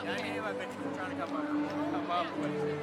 I hear I've been trying to come up with.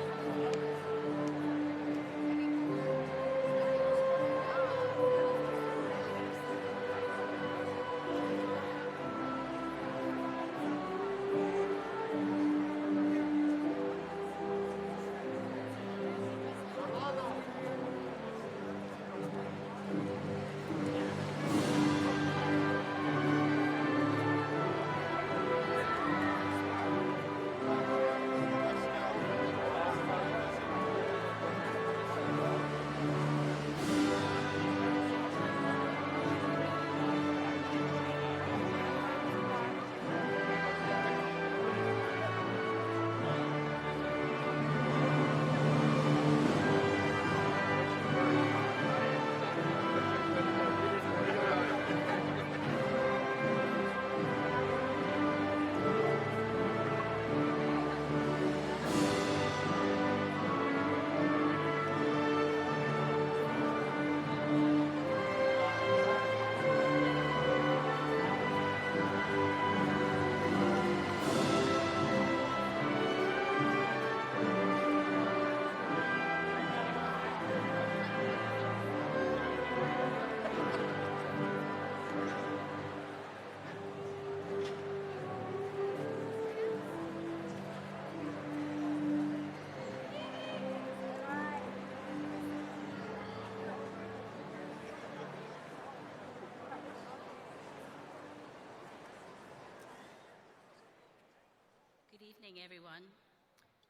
Good evening, everyone.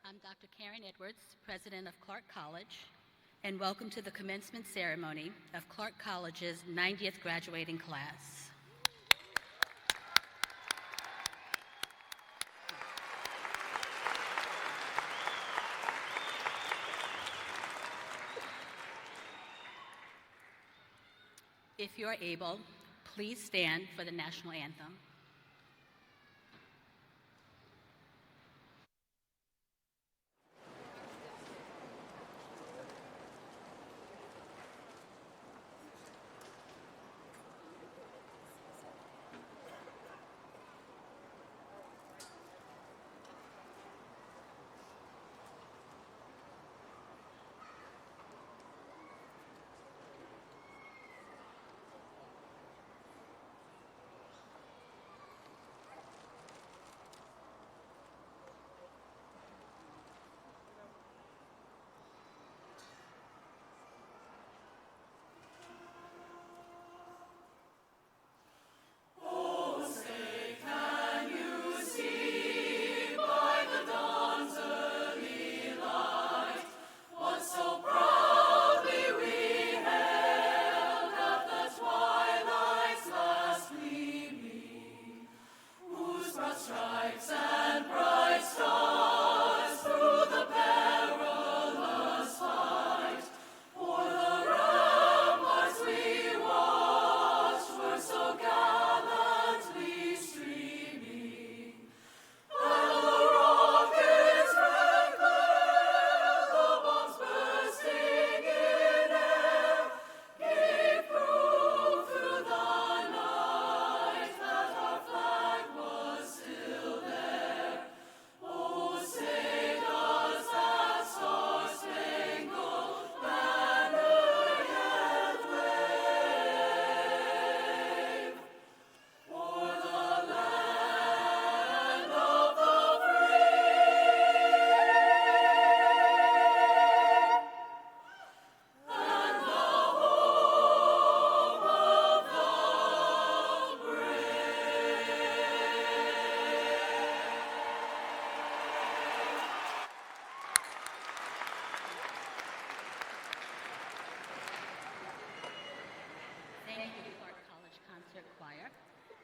I'm Dr. Karen Edwards, president of Clark College, and welcome to the commencement ceremony of Clark College's 90th graduating class. If you're able, please stand for the national anthem.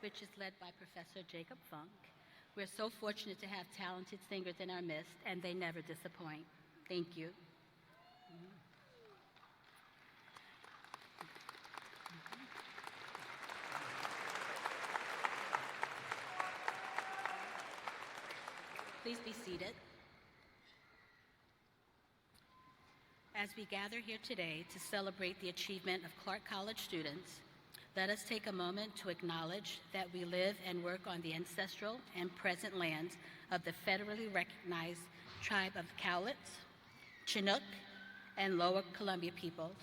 Which is led by Professor Jacob Funk. We're so fortunate to have talented singers in our midst, and they never disappoint. Thank you. Please be seated. As we gather here today to celebrate the achievement of Clark College students, let us take a moment to acknowledge that we live and work on the ancestral and present lands of the federally recognized tribe of Cowlitz, Chinook, and Lower Columbia peoples.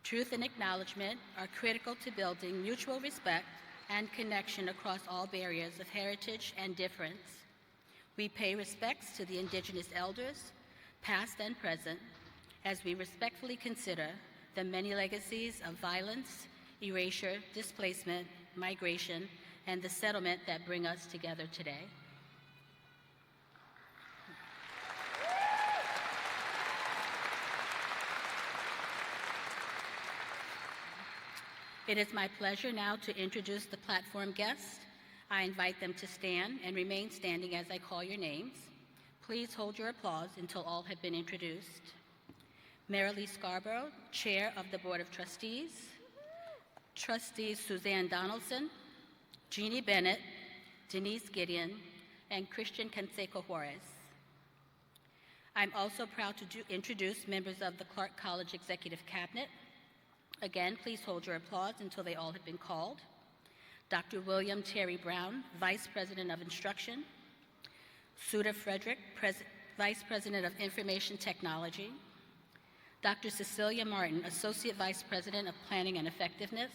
Truth and acknowledgement are critical to building mutual respect and connection across all barriers of heritage and difference. We pay respects to the Indigenous elders, past and present, as we respectfully consider the many legacies of violence, erasure, displacement, migration, and the settlement that bring us together today. It is my pleasure now to introduce the platform guests. I invite them to stand and remain standing as I call your names. Please hold your applause until all have been introduced. Marilee Scarborough, Chair of the Board of Trustees. Trustees Suzanne Donaldson, Jeannie Bennett, Denise Gideon, and Christian Canseco Juarez. I'm also proud to introduce members of the Clark College Executive Cabinet. Again, please hold your applause until they all have been called. Dr. William Terry Brown, Vice President of Instruction. Suda Frederick, Vice President of Information Technology. Dr. Cecilia Martin, Associate Vice President of Planning and Effectiveness.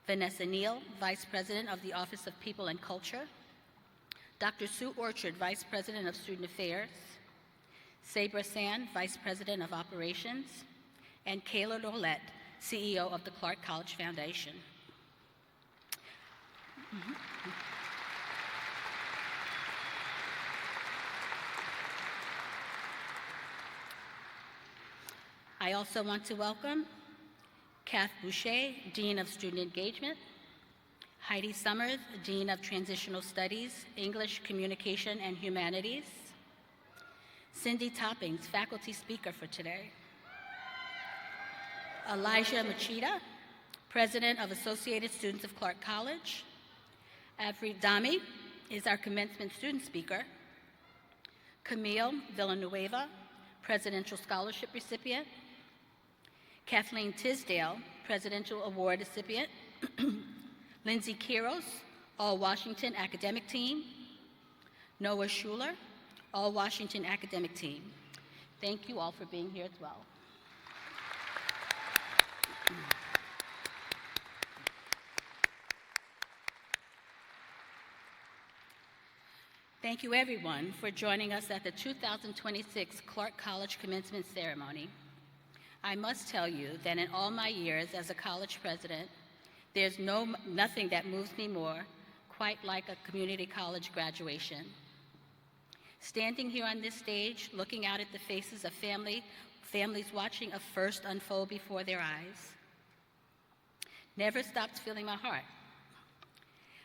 Vanessa Neal, Vice President of the Office of People and Culture. Dr. Sue Orchard, Vice President of Student Affairs. Sabra Sand, Vice President of Operations. And Kayla Rolette, CEO of the Clark College Foundation. I also want to welcome Kath Boucher, Dean of Student Engagement, Heidi Summers, Dean of Transitional Studies, English, Communication, and Humanities, Cindy Toppings, faculty speaker for today, Elijah Machida, President of Associated Students of Clark College. Avri Dami is our commencement student speaker. Camille Villanueva, Presidential Scholarship recipient. Kathleen Tisdale, Presidential Award recipient. Lindsay Kiros, All Washington Academic Team. Noah Schuler, All Washington Academic Team. Thank you all for being here as well. Thank you everyone for joining us at the 2026 Clark College Commencement Ceremony. I must tell you that in all my years as a college president, there's nothing that moves me more quite like a community college graduation. Standing here on this stage, looking out at the faces of families watching a first unfold before their eyes, never stops filling my heart.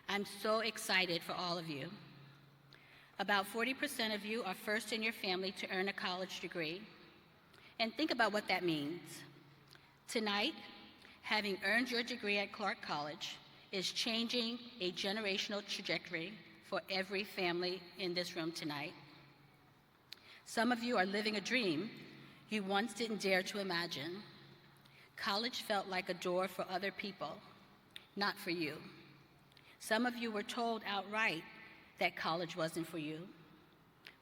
I'm so excited for all of you. About 40% of you are first in your family to earn a college degree. And think about what that means. Tonight, having earned your degree at Clark College is changing a generational trajectory for every family in this room tonight. Some of you are living a dream you once didn't dare to imagine. College felt like a door for other people, not for you. Some of you were told outright that college wasn't for you.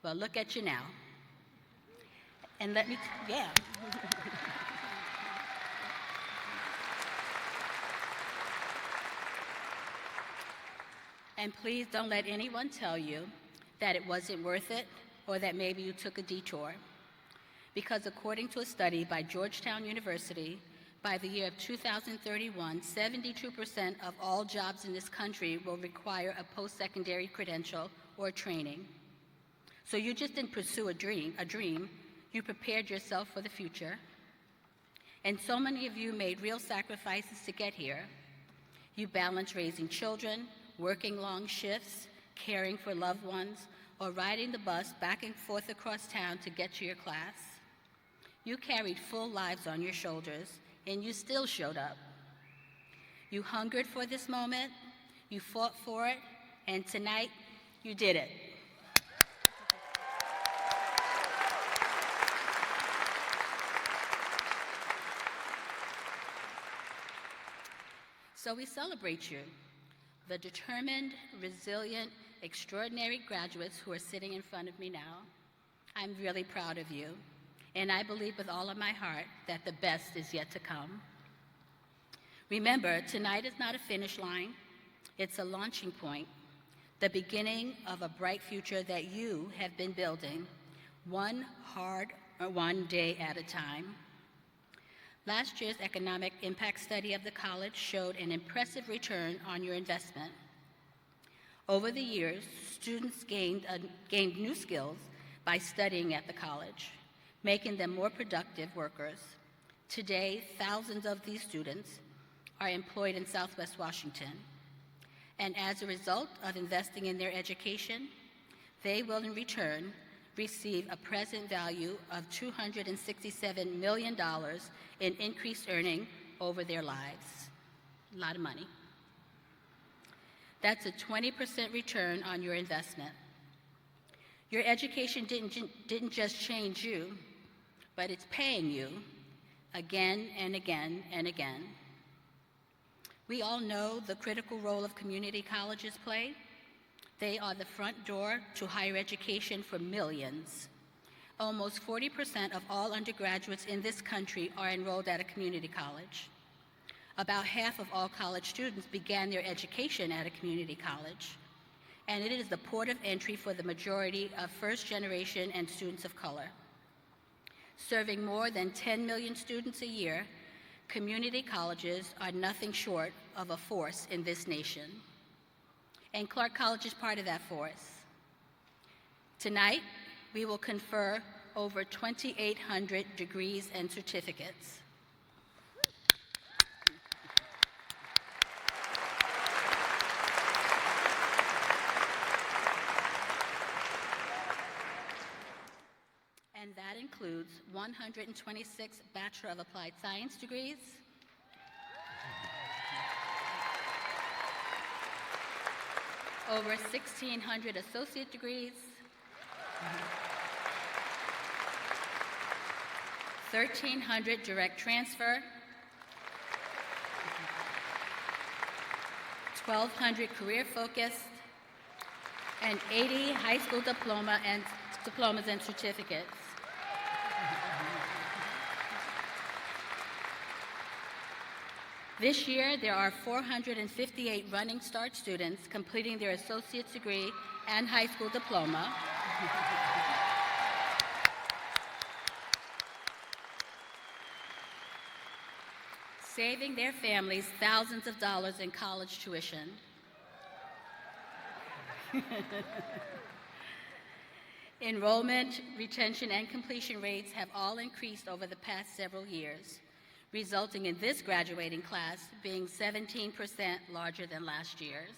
Well, look at you now. And let me, yeah. And please don't let anyone tell you that it wasn't worth it or that maybe you took a detour. Because according to a study by Georgetown University, by the year of 2031, 72% of all jobs in this country will require a post-secondary credential or training. So you just didn't pursue a dream, you prepared yourself for the future. And so many of you made real sacrifices to get here. You balanced raising children, working long shifts, caring for loved ones, or riding the bus back and forth across town to get to your class. You carried full lives on your shoulders, and you still showed up. You hungered for this moment, you fought for it, and tonight, you did it. So we celebrate you, the determined, resilient, extraordinary graduates who are sitting in front of me now. I'm really proud of you, and I believe with all of my heart that the best is yet to come. Remember, tonight is not a finish line, it's a launching point, the beginning of a bright future that you have been building, one day at a time. Last year's economic impact study of the college showed an impressive return on your investment. Over the years, students gained new skills by studying at the college, making them more productive workers. Today, thousands of these students are employed in Southwest Washington. And as a result of investing in their education, they will in return receive a present value of $267 million in increased earning over their lives. A lot of money. That's a 20% return on your investment. Your education didn't just change you, but it's paying you again and again and again. We all know the critical role of community colleges play. They are the front door to higher education for millions. Almost 40% of all undergraduates in this country are enrolled at a community college. About half of all college students began their education at a community college, and it is the port of entry for the majority of first-generation and students of color. Serving more than 10 million students a year, community colleges are nothing short of a force in this nation. And Clark College is part of that force. Tonight, we will confer over 2,800 degrees and certificates. And that includes 126 Bachelor of Applied Science degrees, over 1,600 associate degrees, 1,300 direct transfer, 1,200 career focused, and 80 high school diplomas and certificates. This year, there are 458 Running Start students completing their associate's degree and high school diploma. Saving their families thousands of dollars in college tuition. Enrollment, retention, and completion rates have all increased over the past several years, resulting in this graduating class being 17% larger than last year's.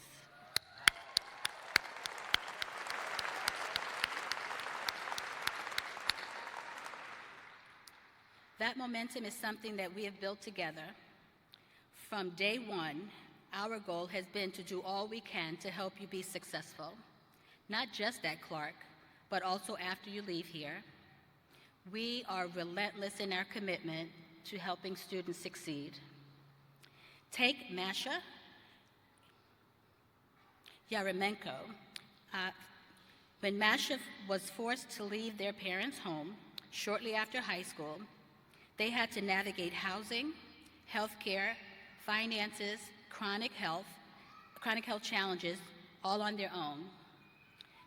That momentum is something that we have built together. From day one, our goal has been to do all we can to help you be successful, not just at Clark, but also after you leave here. We are relentless in our commitment to helping students succeed. Take Masha Yaremenko. When Masha was forced to leave their parents' home shortly after high school, they had to navigate housing, healthcare, finances, chronic health challenges all on their own.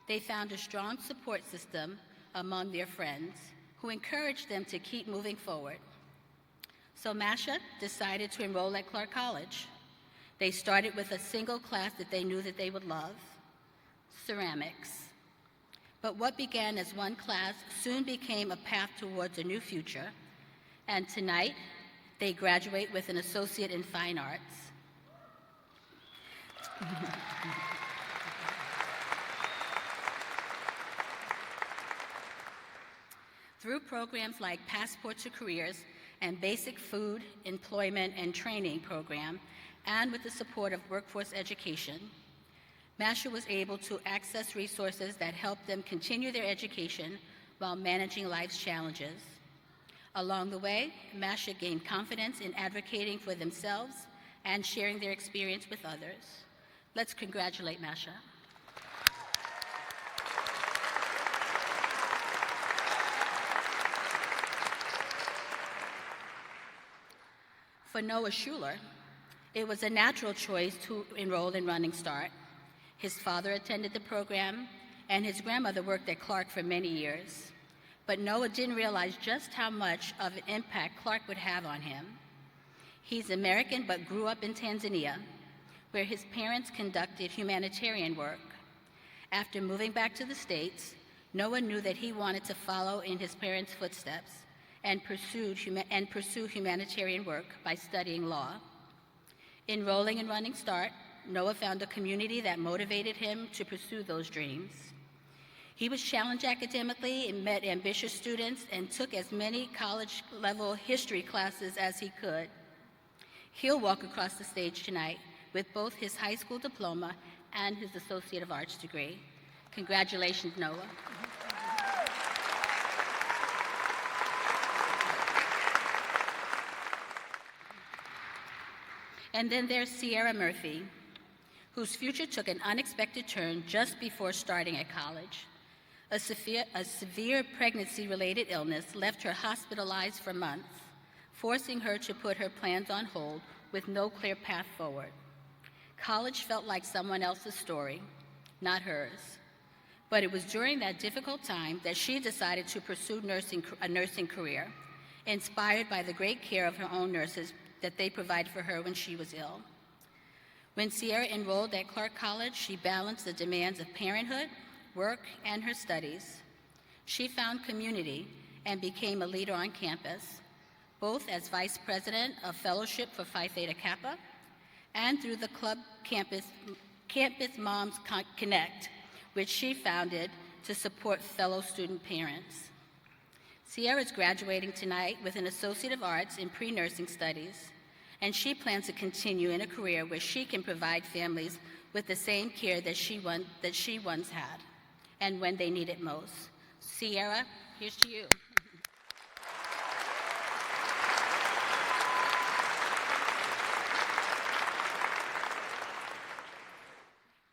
They found a strong support system among their friends who encouraged them to keep moving forward. So Masha decided to enroll at Clark College. They started with a single class that they knew that they would love, ceramics. But what began as one class soon became a path towards a new future, and tonight they graduate with an associate in fine arts. Through programs like Passport to Careers and Basic Food, Employment, and Training program, and with the support of workforce education, Masha was able to access resources that helped them continue their education while managing life's challenges. Along the way, Masha gained confidence in advocating for themselves and sharing their experience with others. Let's congratulate Masha. For Noah Schuler, it was a natural choice to enroll in Running Start. His father attended the program, and his grandmother worked at Clark for many years. But Noah didn't realize just how much of an impact Clark would have on him. He's American but grew up in Tanzania, where his parents conducted humanitarian work. After moving back to the States, Noah knew that he wanted to follow in his parents' footsteps and pursue humanitarian work by studying law. Enrolling in Running Start, Noah found a community that motivated him to pursue those dreams. He was challenged academically and met ambitious students and took as many college-level history classes as he could. He'll walk across the stage tonight with both his high school diploma and his Associate of Arts degree. Congratulations, Noah. And then there's Sierra Murphy, whose future took an unexpected turn just before starting at college. A severe pregnancy-related illness left her hospitalized for months, forcing her to put her plans on hold with no clear path forward. College felt like someone else's story, not hers. But it was during that difficult time that she decided to pursue a nursing career, inspired by the great care of her own nurses that they provided for her when she was ill. When Sierra enrolled at Clark College, she balanced the demands of parenthood, work, and her studies. She found community and became a leader on campus, both as vice president of Fellowship for Phi Theta Kappa and through the club Campus Moms Connect, which she founded to support fellow student parents. Sierra is graduating tonight with an Associate of Arts in Pre-Nursing Studies, and she plans to continue in a career where she can provide families with the same care that she once had, and when they need it most. Sierra, here's to you.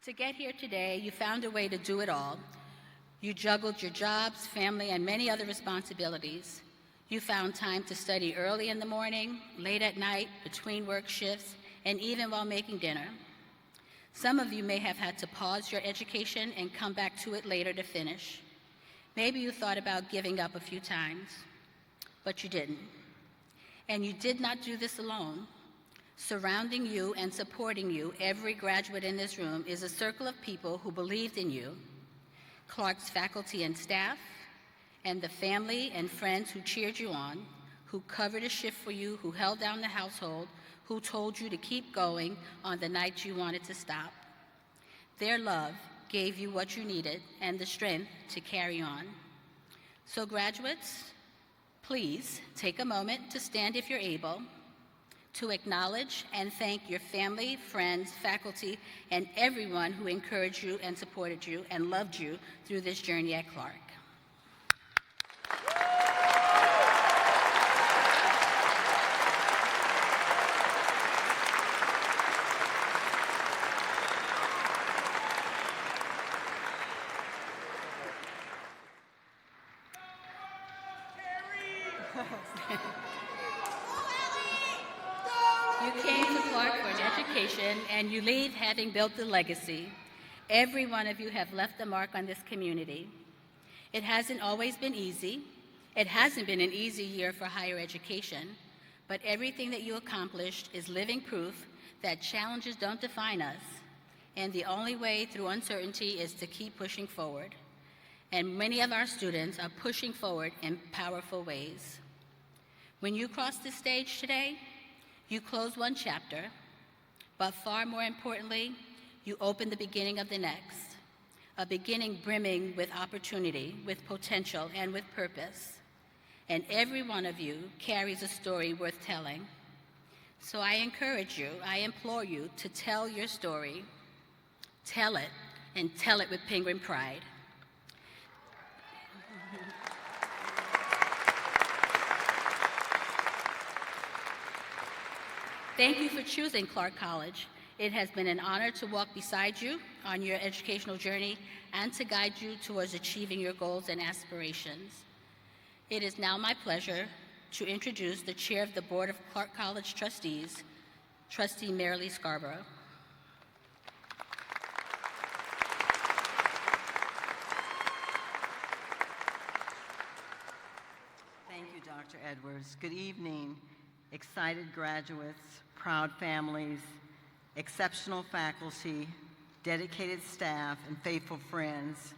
To get here today, you found a way to do it all. You juggled your jobs, family, and many other responsibilities. You found time to study early in the morning, late at night, between work shifts, and even while making dinner. Some of you may have had to pause your education and come back to it later to finish. Maybe you thought about giving up a few times, but you didn't. And you did not do this alone. Surrounding you and supporting you, every graduate in this room, is a circle of people who believed in you. Clark's faculty and staff, and the family and friends who cheered you on, who covered a shift for you, who held down the household, who told you to keep going on the nights you wanted to stop. Their love gave you what you needed and the strength to carry on. So graduates, please take a moment to stand if you're able, to acknowledge and thank your family, friends, faculty, and everyone who encouraged you and supported you and loved you through this journey at Clark. You came to Clark for an education, and you leave having built a legacy. Every one of you have left a mark on this community. It hasn't always been easy. It hasn't been an easy year for higher education, but everything that you accomplished is living proof that challenges don't define us, and the only way through uncertainty is to keep pushing forward. And many of our students are pushing forward in powerful ways. When you cross this stage today, you close one chapter, but far more importantly, you open the beginning of the next, a beginning brimming with opportunity, with potential, and with purpose. And every one of you carries a story worth telling. So I encourage you, I implore you to tell your story. Tell it, and tell it with Penguin pride. Thank you for choosing Clark College. It has been an honor to walk beside you on your educational journey and to guide you towards achieving your goals and aspirations. It is now my pleasure to introduce the Chair of the Board of Clark College Trustees, Trustee Marilee Scarborough. Thank you, Dr. Edwards. Good evening, excited graduates, proud families, exceptional faculty, dedicated staff, and faithful friends.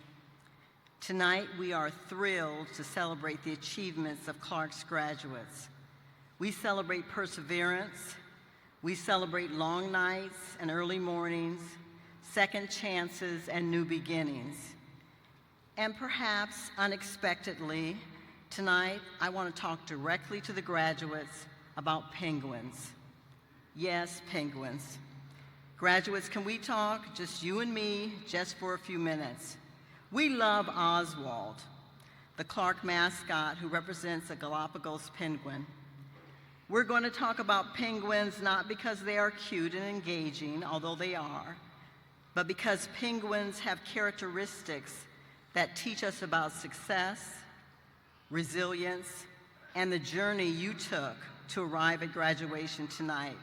Tonight, we are thrilled to celebrate the achievements of Clark's graduates. We celebrate perseverance, we celebrate long nights and early mornings, second chances and new beginnings. And perhaps unexpectedly, tonight I want to talk directly to the graduates about penguins. Yes, penguins. Graduates, can we talk, just you and me, just for a few minutes? We love Oswald, the Clark mascot who represents a Galapagos penguin. We're going to talk about penguins not because they are cute and engaging, although they are, but because penguins have characteristics that teach us about success, resilience, and the journey you took to arrive at graduation tonight.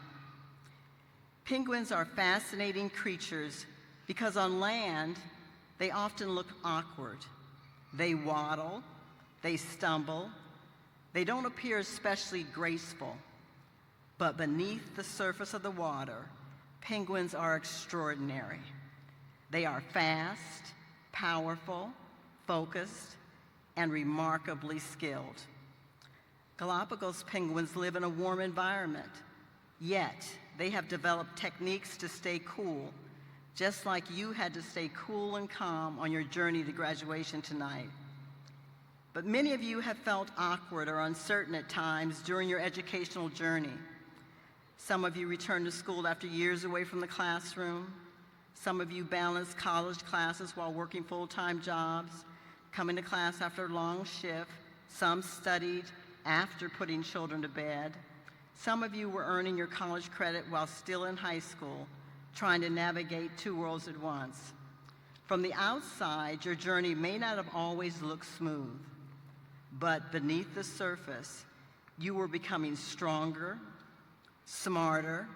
Penguins are fascinating creatures because on land, they often look awkward. They waddle, they stumble, they don't appear especially graceful. But beneath the surface of the water, penguins are extraordinary. They are fast, powerful, focused, and remarkably skilled. Galapagos penguins live in a warm environment, yet they have developed techniques to stay cool, just like you had to stay cool and calm on your journey to graduation tonight. But many of you have felt awkward or uncertain at times during your educational journey. Some of you returned to school after years away from the classroom. Some of you balanced college classes while working full-time jobs, coming to class after a long shift. Some studied after putting children to bed. Some of you were earning your college credit while still in high school, trying to navigate two worlds at once. From the outside, your journey may not have always looked smooth, but beneath the surface, you were becoming stronger, smarter,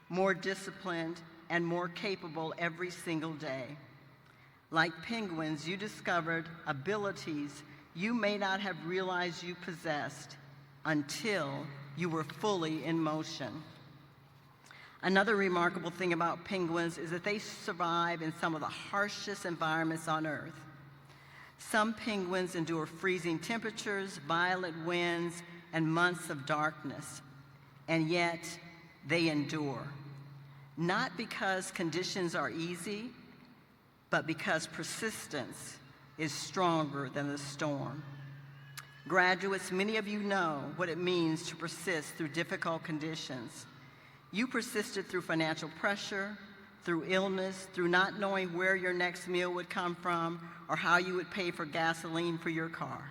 more disciplined, and more capable every single day. Like penguins, you discovered abilities you may not have realized you possessed until you were fully in motion. Another remarkable thing about penguins is that they survive in some of the harshest environments on Earth. Some penguins endure freezing temperatures, violent winds, and months of darkness, and yet they endure. Not because conditions are easy, but because persistence is stronger than the storm. Graduates, many of you know what it means to persist through difficult conditions. You persisted through financial pressure, through illness, through not knowing where your next meal would come from or how you would pay for gasoline for your car.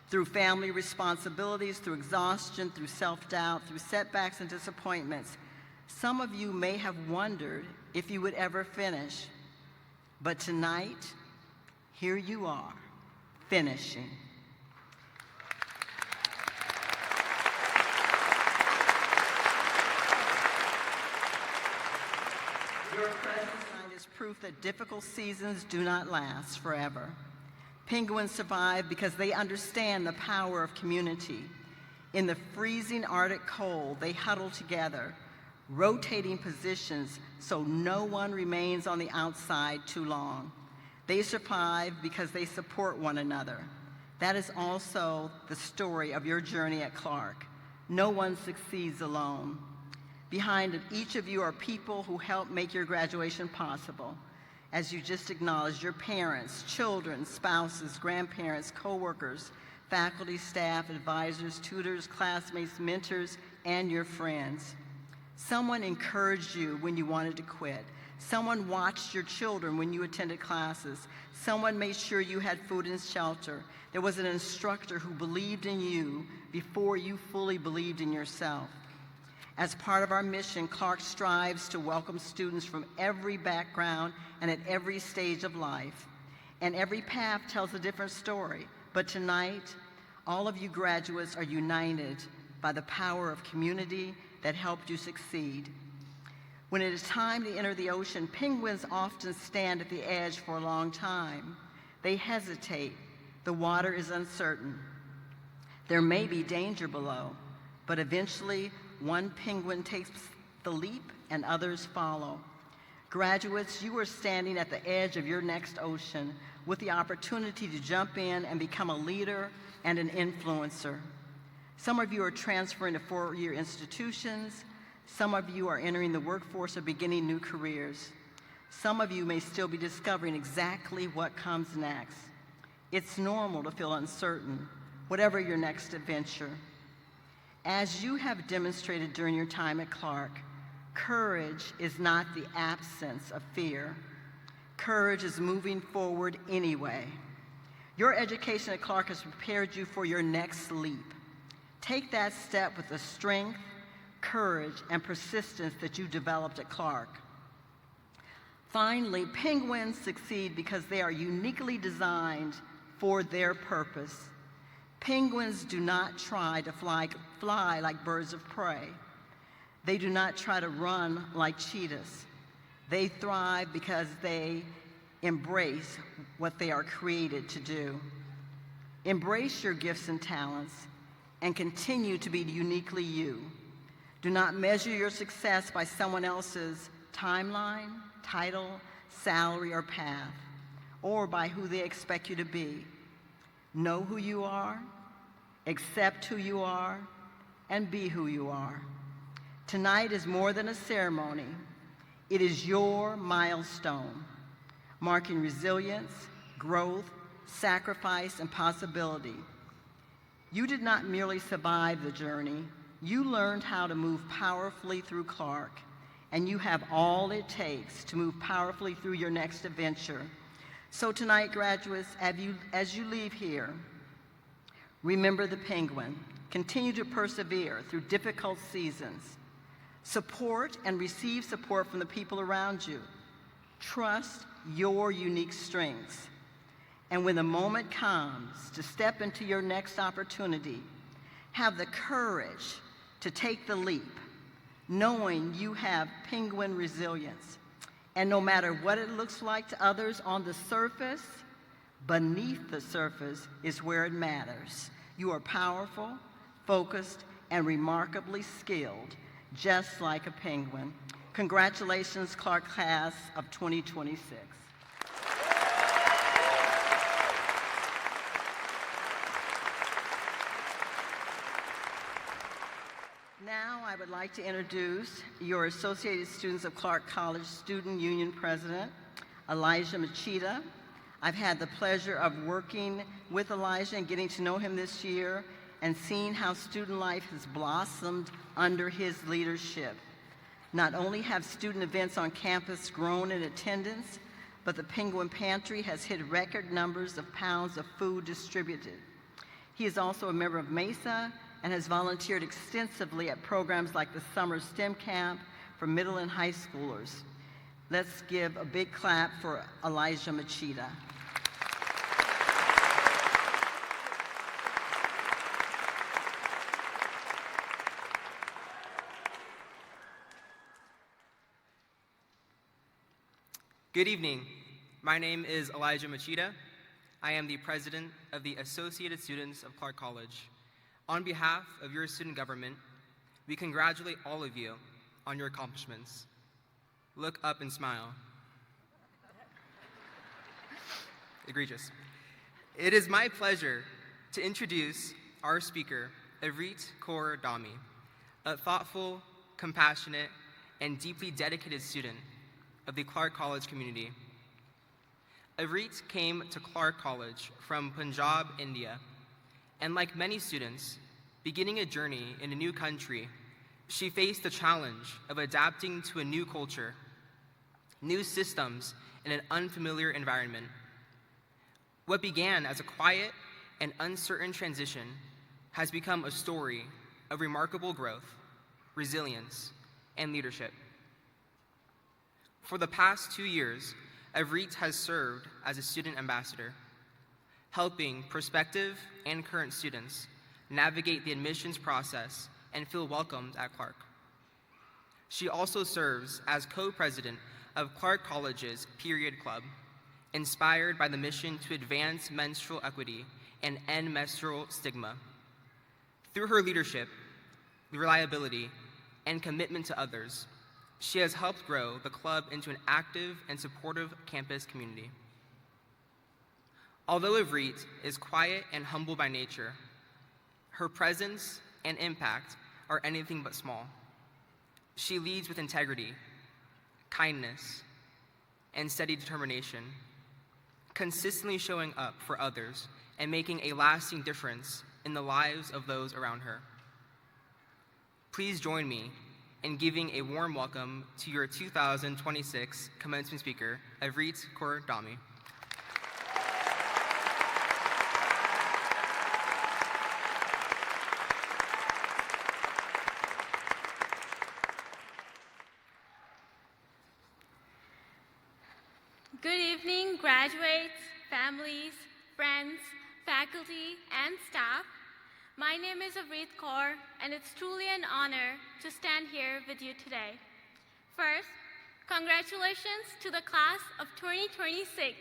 Through family responsibilities, through exhaustion, through self-doubt, through setbacks and disappointments. Some of you may have wondered if you would ever finish. But tonight, here you are, finishing. Your presence tonight is proof that difficult seasons do not last forever. Penguins survive because they understand the power of community. In the freezing Arctic cold, they huddle together, rotating positions so no one remains on the outside too long. They survive because they support one another. That is also the story of your journey at Clark. No one succeeds alone. Behind each of you are people who help make your graduation possible. As you just acknowledged, your parents, children, spouses, grandparents, coworkers, faculty, staff, advisors, tutors, classmates, mentors, and your friends. Someone encouraged you when you wanted to quit. Someone watched your children when you attended classes. Someone made sure you had food and shelter. There was an instructor who believed in you before you fully believed in yourself. As part of our mission, Clark strives to welcome students from every background and at every stage of life. And every path tells a different story. But tonight, all of you graduates are united by the power of community that helped you succeed. When it is time to enter the ocean, penguins often stand at the edge for a long time. They hesitate. The water is uncertain. There may be danger below, but eventually one penguin takes the leap and others follow. Graduates, you are standing at the edge of your next ocean with the opportunity to jump in and become a leader and an influencer. Some of you are transferring to four-year institutions. Some of you are entering the workforce or beginning new careers. Some of you may still be discovering exactly what comes next. It's normal to feel uncertain, whatever your next adventure. As you have demonstrated during your time at Clark, courage is not the absence of fear. Courage is moving forward anyway. Your education at Clark has prepared you for your next leap. Take that step with the strength, courage, and persistence that you developed at Clark. Finally, penguins succeed because they are uniquely designed for their purpose. Penguins do not try to fly like birds of prey. They do not try to run like cheetahs. They thrive because they embrace what they are created to do. Embrace your gifts and talents and continue to be uniquely you. Do not measure your success by someone else's timeline, title, salary, or path, or by who they expect you to be. Know who you are, accept who you are, and be who you are. Tonight is more than a ceremony. It is your milestone, marking resilience, growth, sacrifice, and possibility. You did not merely survive the journey. You learned how to move powerfully through Clark, and you have all it takes to move powerfully through your next adventure. So tonight, graduates, as you leave here, remember the penguin. Continue to persevere through difficult seasons. Support and receive support from the people around you. Trust your unique strengths. And when the moment comes to step into your next opportunity, have the courage to take the leap, knowing you have penguin resilience. And no matter what it looks like to others on the surface, beneath the surface is where it matters. You are powerful, focused, and remarkably skilled, just like a penguin. Congratulations, Clark class of 2026. Now I would like to introduce your Associated Students of Clark College Student Union President, Elijah Machida. I've had the pleasure of working with Elijah and getting to know him this year and seeing how student life has blossomed under his leadership. Not only have student events on campus grown in attendance, but the Penguin Pantry has hit record numbers of pounds of food distributed. He is also a member of MESA and has volunteered extensively at programs like the Summer STEM Camp for middle and high schoolers. Let's give a big clap for Elijah Machida. Good evening. My name is Elijah Machida. I am the president of the Associated Students of Clark College. On behalf of your student government, we congratulate all of you on your accomplishments. Look up and smile. Egregious. It is my pleasure to introduce our speaker, Avrit Kaur Dami, a thoughtful, compassionate, and deeply dedicated student of the Clark College community. Avrit came to Clark College from Punjab, India, and like many students, beginning a journey in a new country, she faced the challenge of adapting to a new culture, new systems, in an unfamiliar environment. What began as a quiet and uncertain transition has become a story of remarkable growth, resilience, and leadership. For the past 2 years, Evrit has served as a student ambassador, helping prospective and current students navigate the admissions process and feel welcomed at Clark. She also serves as co-president of Clark College's Period Club, inspired by the mission to advance menstrual equity and end menstrual stigma. Through her leadership, reliability, and commitment to others, she has helped grow the club into an active and supportive campus community. Although Evrit is quiet and humble by nature, her presence and impact are anything but small. She leads with integrity, kindness, and steady determination, consistently showing up for others and making a lasting difference in the lives of those around her. Please join me in giving a warm welcome to your 2026 commencement speaker, Evrit Kaur-Dami. Good evening, graduates, families, friends, faculty, and staff. My name is Evrit Kaur, and it's truly an honor to stand here with you today. First, congratulations to the class of 2026.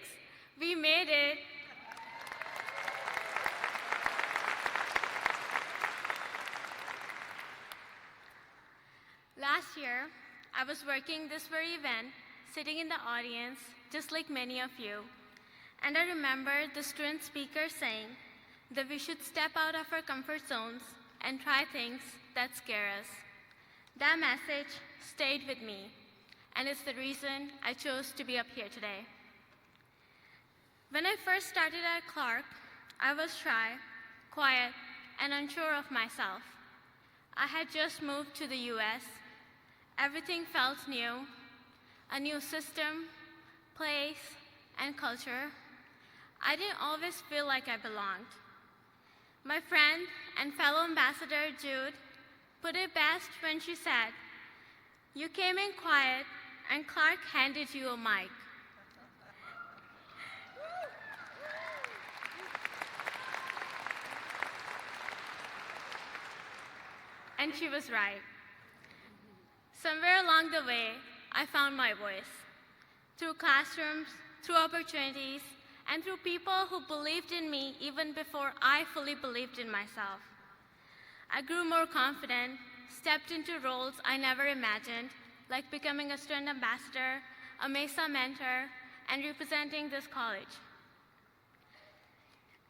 We made it. Last year, I was working this very event, sitting in the audience, just like many of you. And I remember the student speaker saying that we should step out of our comfort zones and try things that scare us. That message stayed with me, and it's the reason I chose to be up here today. When I first started at Clark, I was shy, quiet, and unsure of myself. I had just moved to the US. Everything felt new, a new system, place, and culture. I didn't always feel like I belonged. My friend and fellow ambassador Jude put it best when she said, "You came in quiet and Clark handed you a mic." And she was right. Somewhere along the way, I found my voice. Through classrooms, through opportunities, and through people who believed in me even before I fully believed in myself. I grew more confident, stepped into roles I never imagined, like becoming a student ambassador, a MESA mentor, and representing this college.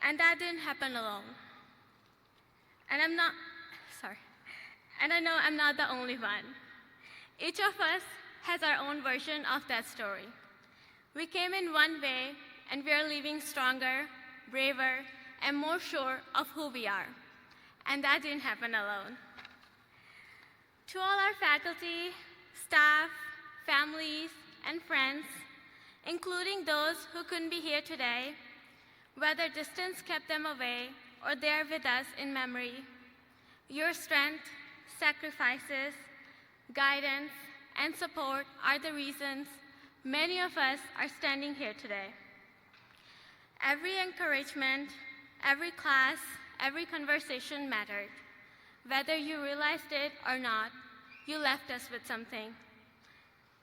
And that didn't happen alone. And I know I'm not the only one. Each of us has our own version of that story. We came in one way, and we are leaving stronger, braver, and more sure of who we are. And that didn't happen alone. To all our faculty, staff, families, and friends, including those who couldn't be here today, whether distance kept them away or they're with us in memory, your strength, sacrifices, guidance, and support are the reasons many of us are standing here today. Every encouragement, every class, every conversation mattered. Whether you realized it or not, you left us with something.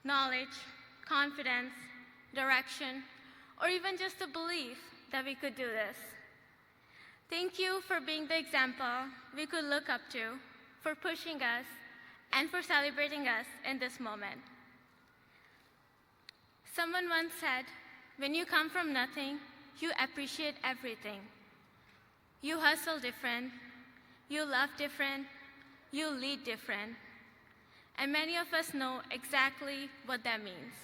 Knowledge, confidence, direction, or even just a belief that we could do this. Thank you for being the example we could look up to, for pushing us, and for celebrating us in this moment. Someone once said, when you come from nothing, you appreciate everything. You hustle different, you love different, you lead different. And many of us know exactly what that means.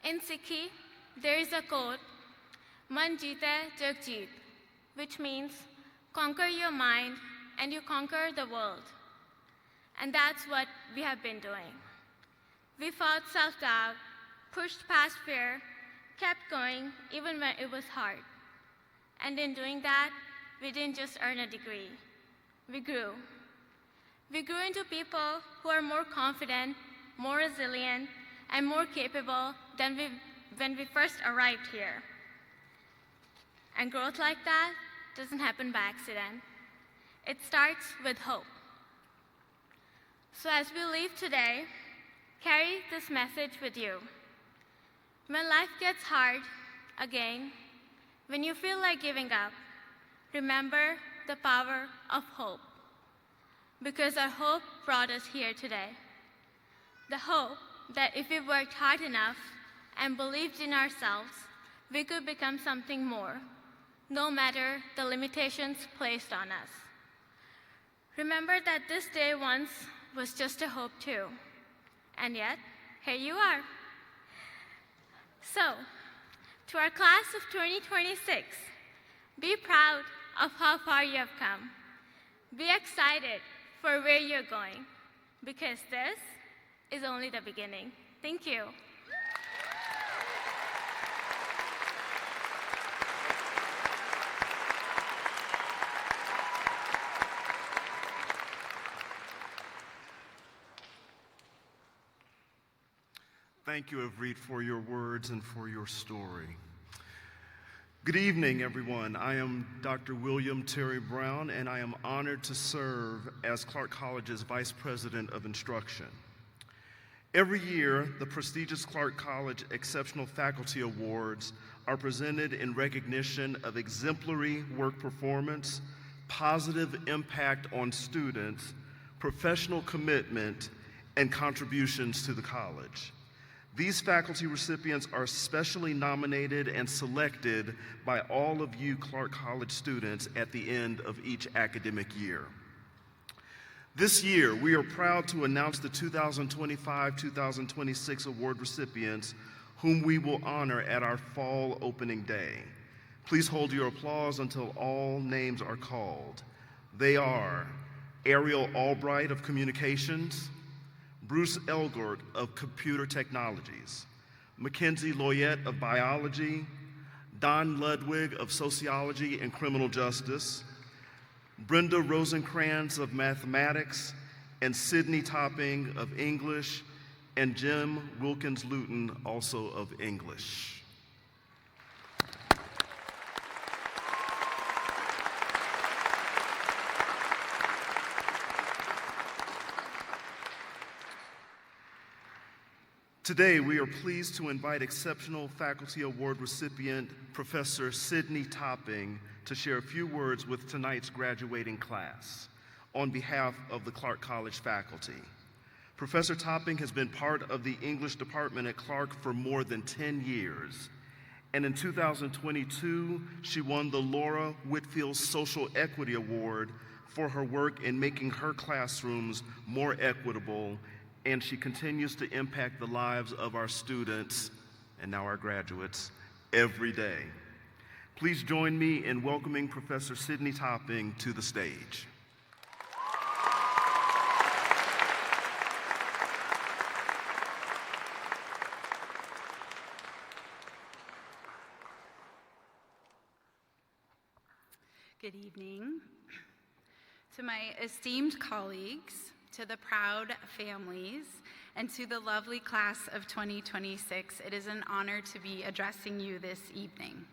In Sikhi, there is a quote, "Man jeete jag jeet," which means conquer your mind and you conquer the world. And that's what we have been doing. We fought self-doubt, pushed past fear, kept going even when it was hard. And in doing that, we didn't just earn a degree. We grew. we grew into people who are more confident, more resilient, and more capable than when we first arrived here. And growth like that doesn't happen by accident. It starts with hope. So as we leave today, carry this message with you. When life gets hard, again, when you feel like giving up, remember the power of hope. Because our hope brought us here today. The hope that if we worked hard enough and believed in ourselves, we could become something more, no matter the limitations placed on us. Remember that this day once was just a hope too, and yet, here you are. So, to our class of 2026, be proud of how far you have come. Be excited for where you're going, because this is only the beginning. Thank you. Thank you, Avreet, for your words and for your story. Good evening, everyone. I am Dr. William Terry Brown, and I am honored to serve as Clark College's Vice President of Instruction. Every year, the prestigious Clark College Exceptional Faculty Awards are presented in recognition of exemplary work performance, positive impact on students, professional commitment, and contributions to the college. These faculty recipients are specially nominated and selected by all of you Clark College students at the end of each academic year. This year, we are proud to announce the 2025-2026 award recipients whom we will honor at our fall opening day. Please hold your applause until all names are called. They are Ariel Albright of Communications, Bruce Elgort of Computer Technologies, Mackenzie Loyette of Biology, Don Ludwig of Sociology and Criminal Justice, Brenda Rosencrantz of Mathematics, and Sydney Topping of English, and Jim Wilkins-Luton also of English. Today, we are pleased to invite Exceptional Faculty Award recipient, Professor Sydney Topping, to share a few words with tonight's graduating class on behalf of the Clark College faculty. Professor Topping has been part of the English department at Clark for more than 10 years. And in 2022, she won the Laura Whitfield Social Equity Award for her work in making her classrooms more equitable, and she continues to impact the lives of our students, and now our graduates, every day. Please join me in welcoming Professor Sydney Topping to the stage. Good evening. To my esteemed colleagues, to the proud families, and to the lovely class of 2026, it is an honor to be addressing you this evening.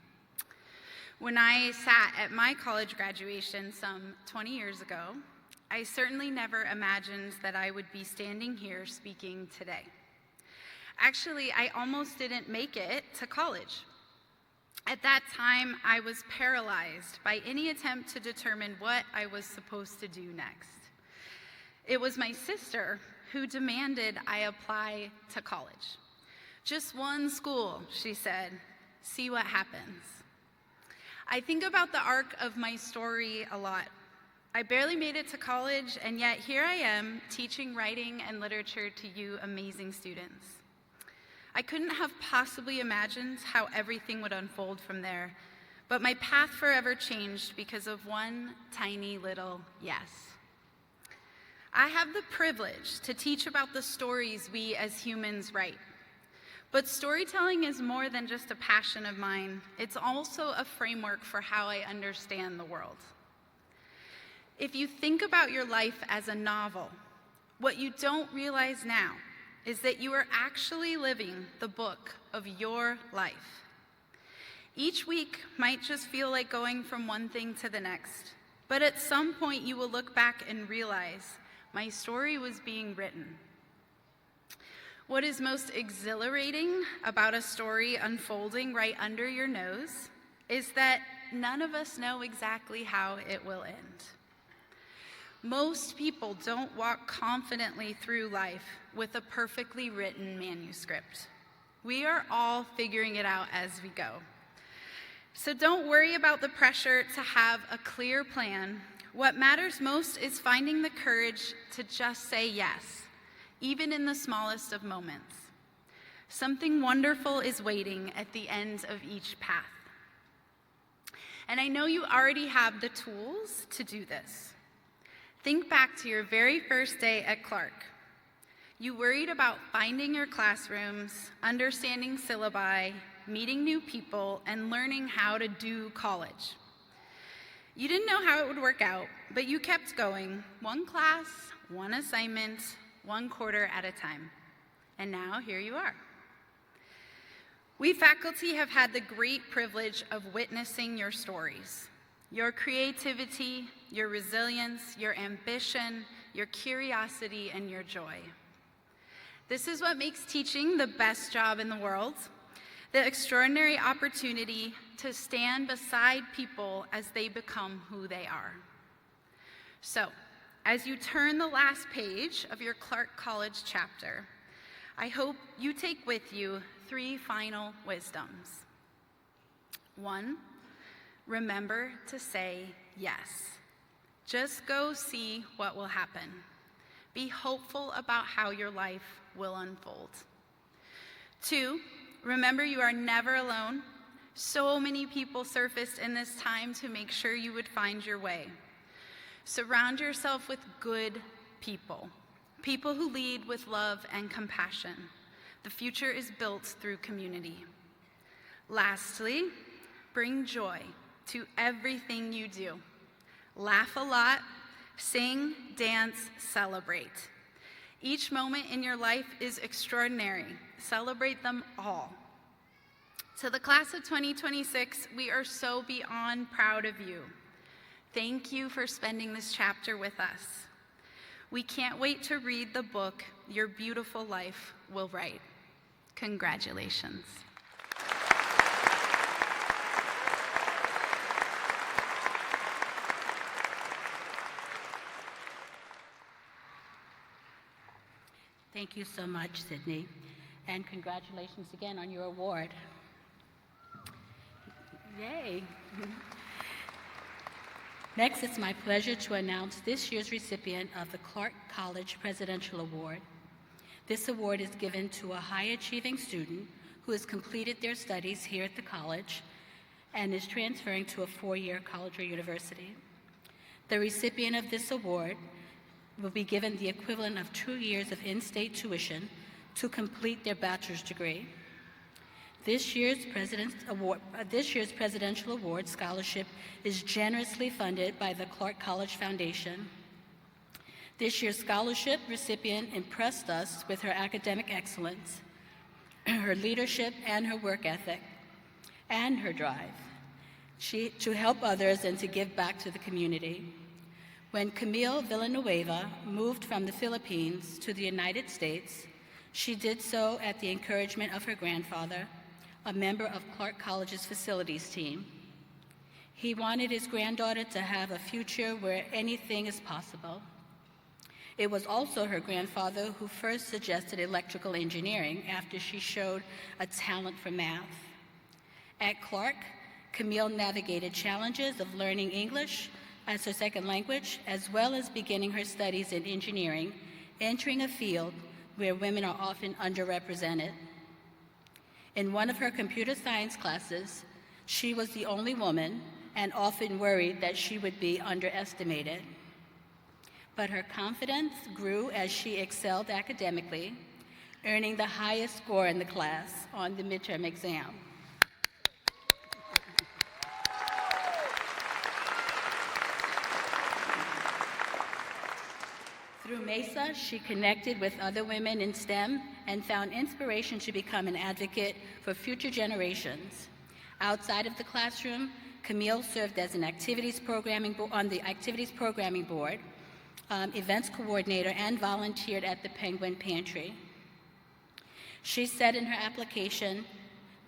When I sat at my college graduation some 20 years ago, I certainly never imagined that I would be standing here speaking today. Actually, I almost didn't make it to college. At that time, I was paralyzed by any attempt to determine what I was supposed to do next. It was my sister who demanded I apply to college. Just one school, she said, see what happens. I think about the arc of my story a lot. I barely made it to college, and yet here I am teaching writing and literature to you amazing students. I couldn't have possibly imagined how everything would unfold from there, but my path forever changed because of one tiny little yes. I have the privilege to teach about the stories we as humans write. But storytelling is more than just a passion of mine. It's also a framework for how I understand the world. If you think about your life as a novel, what you don't realize now is that you are actually living the book of your life. Each week might just feel like going from one thing to the next, but at some point you will look back and realize my story was being written. What is most exhilarating about a story unfolding right under your nose is that none of us know exactly how it will end. Most people don't walk confidently through life with a perfectly written manuscript. We are all figuring it out as we go. So don't worry about the pressure to have a clear plan. What matters most is finding the courage to just say yes, even in the smallest of moments. Something wonderful is waiting at the end of each path. And I know you already have the tools to do this. Think back to your very first day at Clark. You worried about finding your classrooms, understanding syllabi, meeting new people, and learning how to do college. You didn't know how it would work out, but you kept going, one class, one assignment, one quarter at a time. And now here you are. We faculty have had the great privilege of witnessing your stories, your creativity, your resilience, your ambition, your curiosity, and your joy. This is what makes teaching the best job in the world, the extraordinary opportunity to stand beside people as they become who they are. So, as you turn the last page of your Clark College chapter, I hope you take with you 3 final wisdoms. 1, remember to say yes. Just go see what will happen. Be hopeful about how your life will unfold. 2, remember you are never alone. So many people surfaced in this time to make sure you would find your way. Surround yourself with good people, people who lead with love and compassion. The future is built through community. Lastly, bring joy to everything you do. Laugh a lot, sing, dance, celebrate. Each moment in your life is extraordinary. Celebrate them all. To the class of 2026, we are so beyond proud of you. Thank you for spending this chapter with us. We can't wait to read the book your beautiful life will write. Congratulations. Thank you so much, Sydney, and congratulations again on your award. Yay. Next, it's my pleasure to announce this year's recipient of the Clark College Presidential Award. This award is given to a high-achieving student who has completed their studies here at the college and is transferring to a 4-year college or university. The recipient of this award will be given the equivalent of 2 years of in-state tuition to complete their bachelor's degree. This year's Presidential Award scholarship is generously funded by the Clark College Foundation. This year's scholarship recipient impressed us with her academic excellence, her leadership and her work ethic, and her drive to help others and to give back to the community. When Camille Villanueva moved from the Philippines to the United States, she did so at the encouragement of her grandfather, a member of Clark College's facilities team. He wanted his granddaughter to have a future where anything is possible. It was also her grandfather who first suggested electrical engineering after she showed a talent for math. At Clark, Camille navigated challenges of learning English as her second language, as well as beginning her studies in engineering, entering a field where women are often underrepresented. In one of her computer science classes, she was the only woman and often worried that she would be underestimated. But her confidence grew as she excelled academically, earning the highest score in the class on the midterm exam. Through MESA, she connected with other women in STEM and found inspiration to become an advocate for future generations. Outside of the classroom, Camille served as an on the activities programming board, events coordinator, and volunteered at the Penguin Pantry. She said in her application,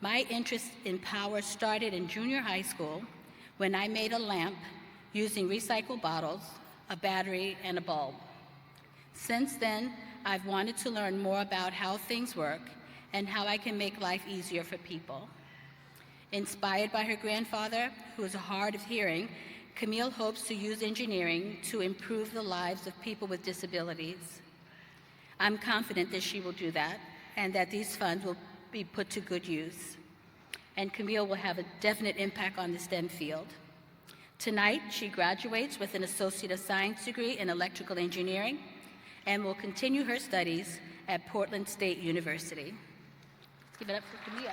"My interest in power started in junior high school when I made a lamp using recycled bottles, a battery, and a bulb. Since then, I've wanted to learn more about how things work and how I can make life easier for people." Inspired by her grandfather, who is hard of hearing, Camille hopes to use engineering to improve the lives of people with disabilities. I'm confident that she will do that and that these funds will be put to good use. And Camille will have a definite impact on the STEM field. Tonight, she graduates with an Associate of Science degree in Electrical Engineering and will continue her studies at Portland State University. Let's give it up for Camille.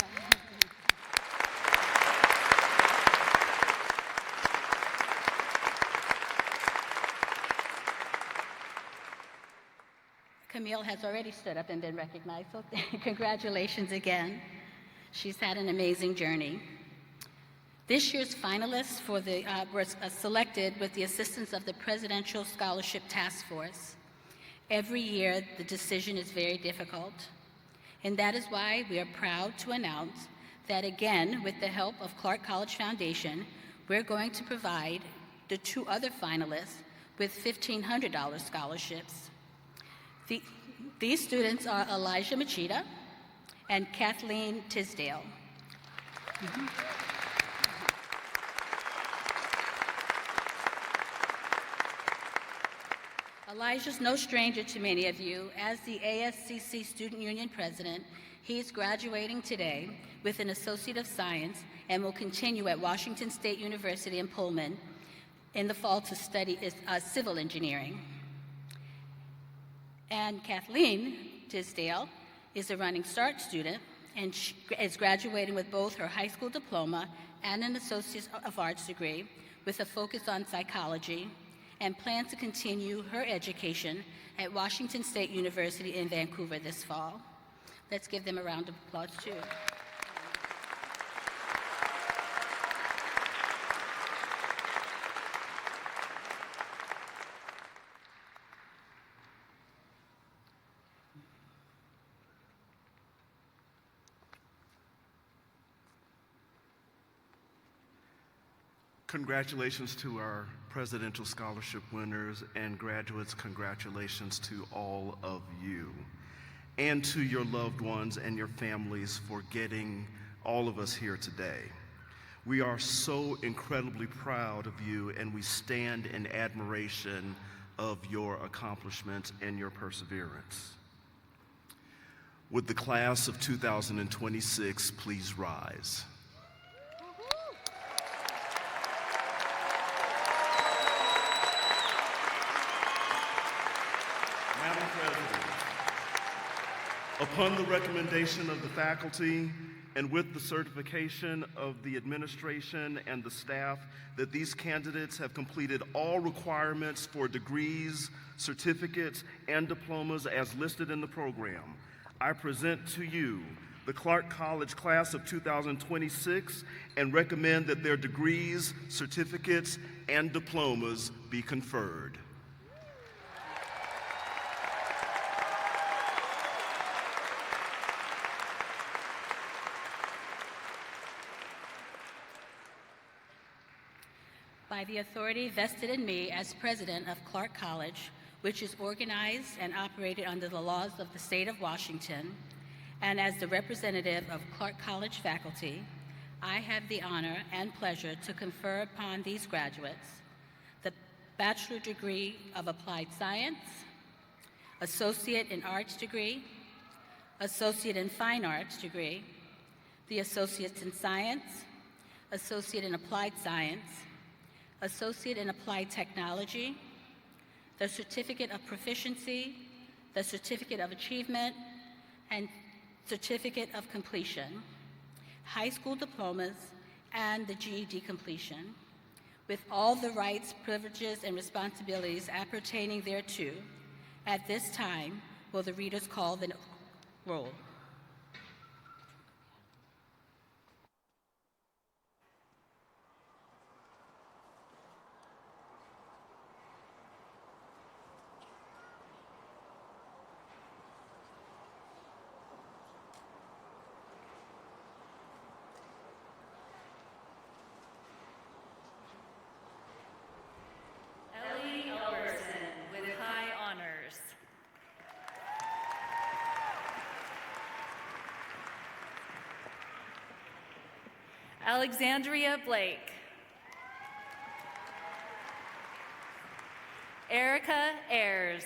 Camille has already stood up and been recognized, so congratulations again. She's had an amazing journey. This year's finalists were selected with the assistance of the Presidential Scholarship Task Force. Every year, the decision is very difficult, and that is why we are proud to announce that again, with the help of Clark College Foundation, we're going to provide the two other finalists with $1,500 scholarships. These students are Elijah Machida and Kathleen Tisdale. Elijah's no stranger to many of you. As the ASCC Student Union President, he's graduating today with an Associate of Science and will continue at Washington State University in Pullman in the fall to study civil engineering. And Kathleen Tisdale is a Running Start student, and she is graduating with both her high school diploma and an Associate of Arts degree with a focus on psychology, and plans to continue her education at Washington State University in Vancouver this fall. Let's give them a round of applause, too. Congratulations to our Presidential Scholarship winners, and graduates, congratulations to all of you, and to your loved ones and your families for getting all of us here today. We are so incredibly proud of you, and we stand in admiration of your accomplishments and your perseverance. Would the class of 2026 please rise? Madam President, upon the recommendation of the faculty and with the certification of the administration and the staff that these candidates have completed all requirements for degrees, certificates, and diplomas as listed in the program, I present to you the Clark College class of 2026 and recommend that their degrees, certificates, and diplomas be conferred. By the authority vested in me as president of Clark College, which is organized and operated under the laws of the state of Washington, and as the representative of Clark College faculty, I have the honor and pleasure to confer upon these graduates the Bachelor degree of Applied Science, Associate in Arts degree, Associate in Fine Arts degree, the Associates in Science, Associate in Applied Science, Associate in Applied Technology, the Certificate of Proficiency, the Certificate of Achievement, and Certificate of Completion, high school diplomas, and the GED completion, with all the rights, privileges, and responsibilities appertaining thereto, At this time, will the readers call the roll? Alexandria Blake. Erica Ayers.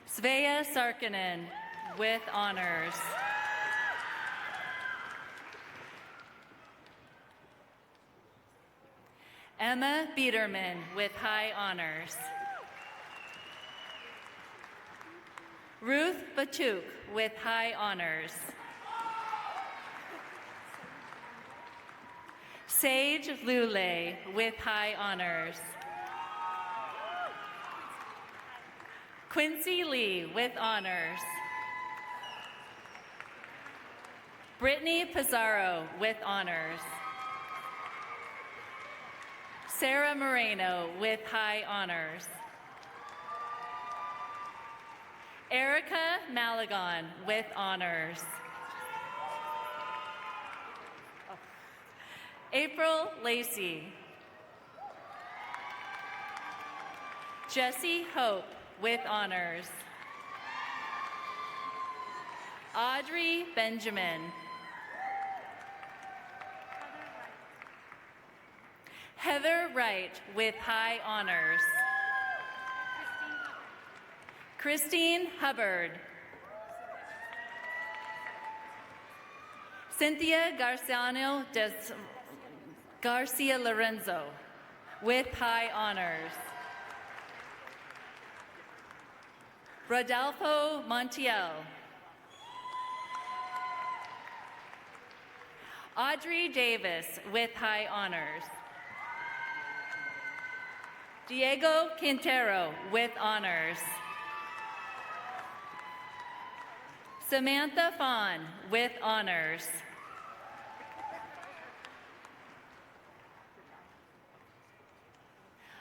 Svea Sarkinen with honors. Emma Biederman with high honors. Ruth Batuk with high honors. Sage Lule with high honors. Quincy Lee with honors. Brittany Pizarro with honors. Sarah Moreno with high honors. Erica Malagon with honors. April Lacey. Jessie Hope with honors. Audrey Benjamin. Heather Wright with high honors. Christine Hubbard. Cynthia Garcia Lorenzo with high honors. Rodolfo Montiel. Audrey Davis with high honors. Diego Quintero with honors. Samantha Fawn with honors.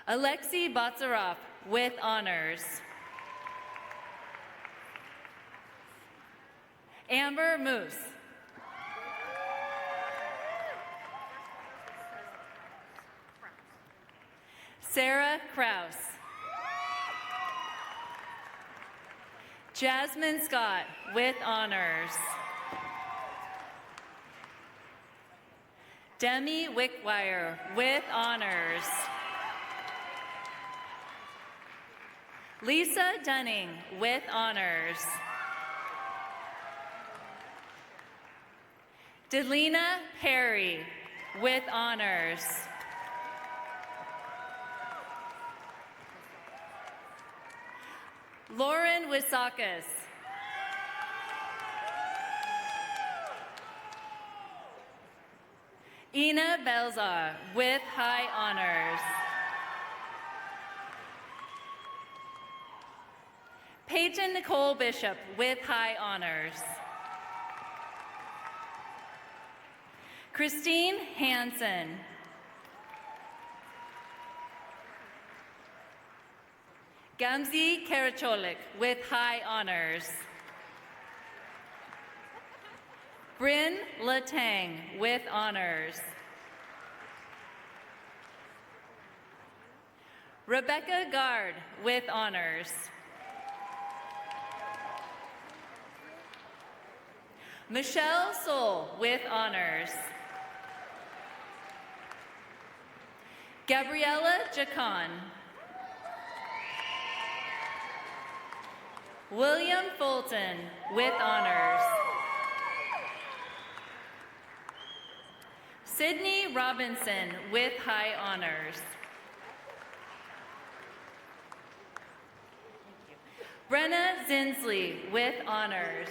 Alexei Batsarov with honors. Amber Moose. Sarah Krause. Jasmine Scott with honors. Demi Wickwire with honors. Lisa Dunning with honors. Delina Perry with honors. Lauren Wisakis. Ina Belzar with high honors. Peyton Nicole Bishop with high honors. Christine Hansen. Gamzi Karacholik with high honors. Bryn Latang with honors. Rebecca Gard with honors. Michelle Soul with honors. Gabriella Jacon. William Fulton with honors. Sydney Robinson with high honors. Brenna Zinsley with honors.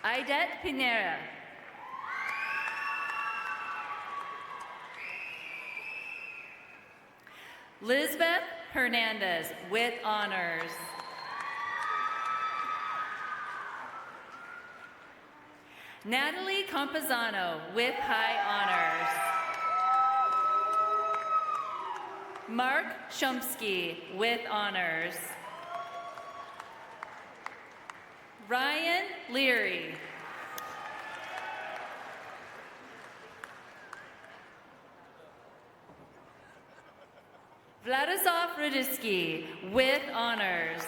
Idette Pinera. Lizbeth Hernandez with honors. Natalie Campazano with high honors. Mark Shumsky with honors. Ryan Leary. Vladislav Rudiski with honors.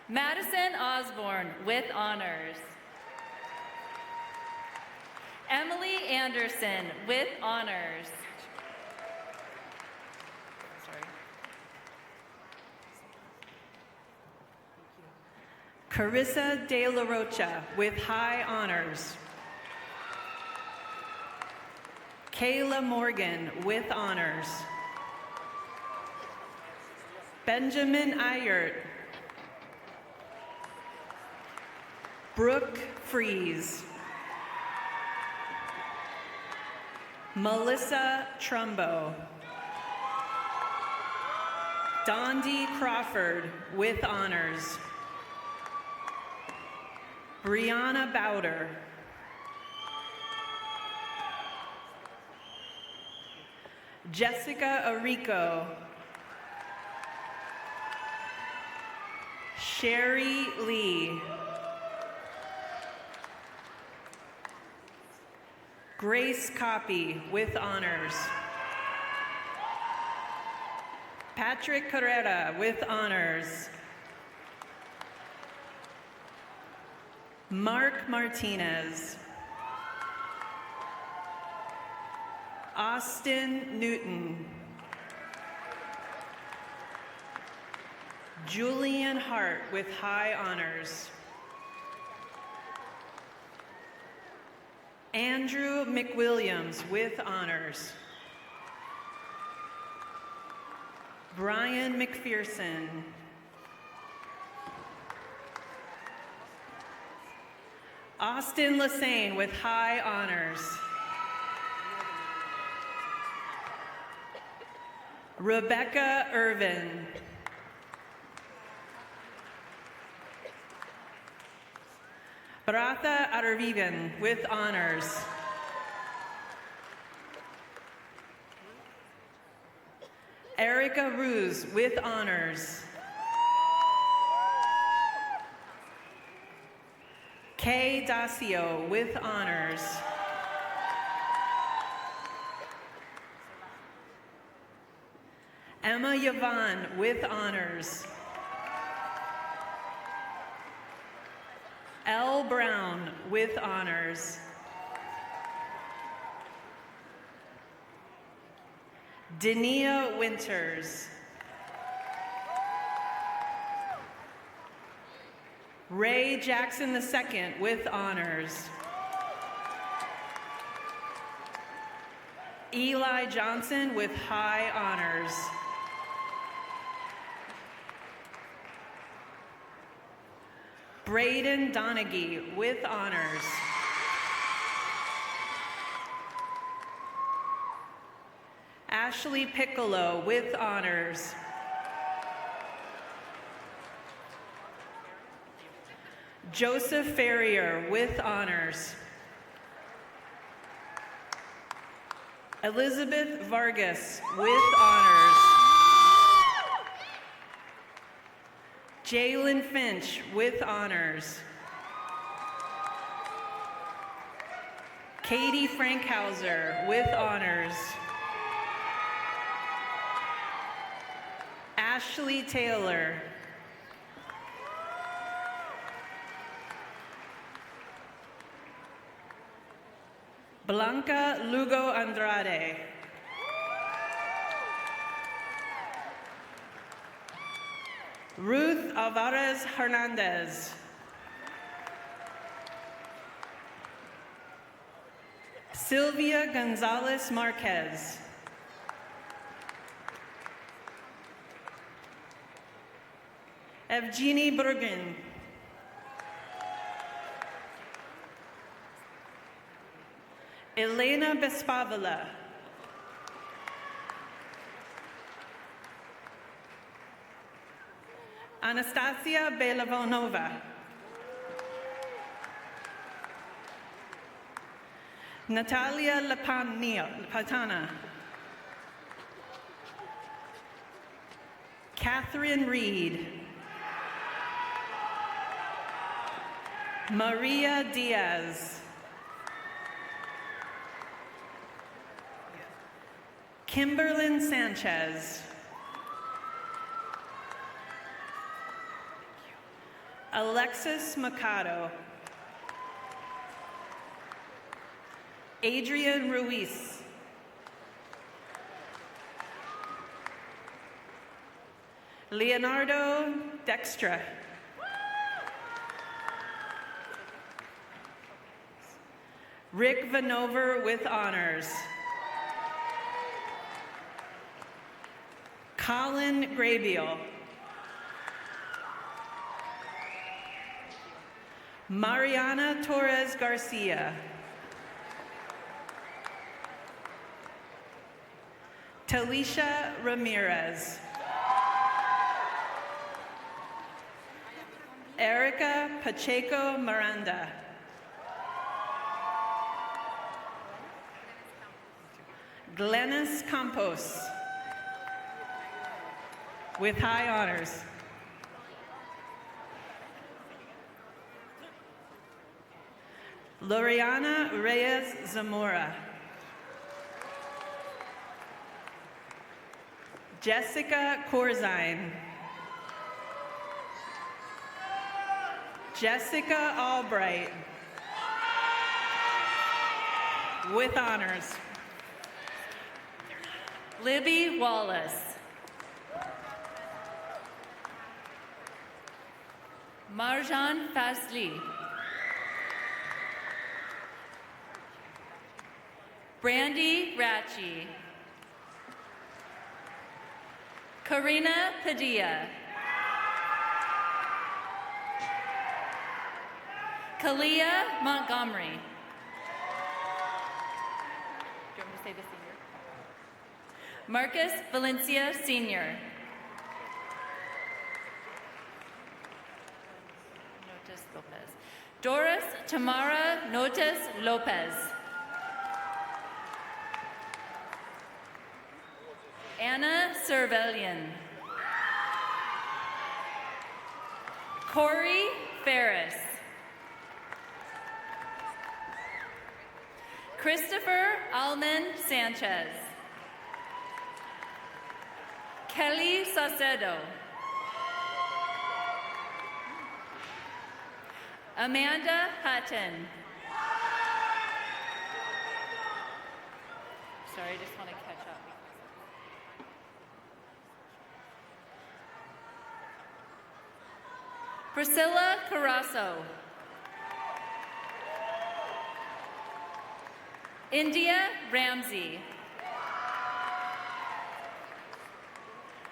Madison Osborne with honors. Emily Anderson with honors. Carissa De La Rocha with high honors. Kayla Morgan with honors. Benjamin Ayert. Brooke Fries. Melissa Trumbo. Dondi Crawford with honors. Brianna Bowder. Jessica Arico. Sherry Lee. Grace Copy with honors. Patrick Carrera with honors. Mark Martinez. Austin Newton. Julian Hart with high honors. Andrew McWilliams with honors. Brian McPherson. Austin Lassane with high honors. Rebecca Irvin. Baratha Aravivan with honors. Erica Ruse with honors. Kay Dacio with honors. Emma Yvonne with honors. L. Brown with honors. Dania Winters. Ray Jackson II with honors. Eli Johnson with high honors. Braden Donaghy with honors. Ashley Piccolo with honors. Joseph Ferrier with honors. Elizabeth Vargas with honors. Jalen Finch with honors. Katie Frankhauser with honors. Ashley Taylor. Blanca Lugo Andrade. Ruth Alvarez Hernandez. Sylvia Gonzalez Marquez. Evgeny Burgin. Elena Bespavala. Anastasia Belavonova. Natalia Lapatana. Catherine Reed. Maria Diaz. Kimberlyn Sanchez. Alexis Mercado. Adrian Ruiz. Leonardo Dextra. Rick Vanover with honors. Colin Graybiel. Mariana Torres Garcia. Talisha Ramirez. Erica Pacheco Miranda. Glennis Campos with high honors. Loriana Reyes Zamora. Jessica Corzine. Jessica Albright with honors. Libby Wallace. Marjan Fazli. Brandy Ratchie. Karina Padilla. Kalia Montgomery. Do you want me to say the senior? Marcus Valencia Sr. Notis Lopez. Doris Tamara Notis Lopez. Anna Cervellian. Corey Ferris. Christopher Alman Sanchez. Kelly Saucedo. Amanda Hutton. Sorry, I just want to catch up. Priscilla Carasso. India Ramsey.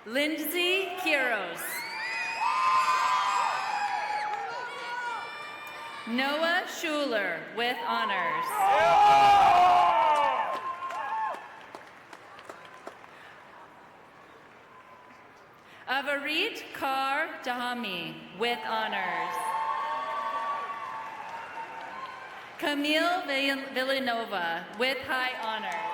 Lindsay Quiros. Noah Schuler with honors. Avarit Kar Dahami with honors. Camille Villanova with high honors.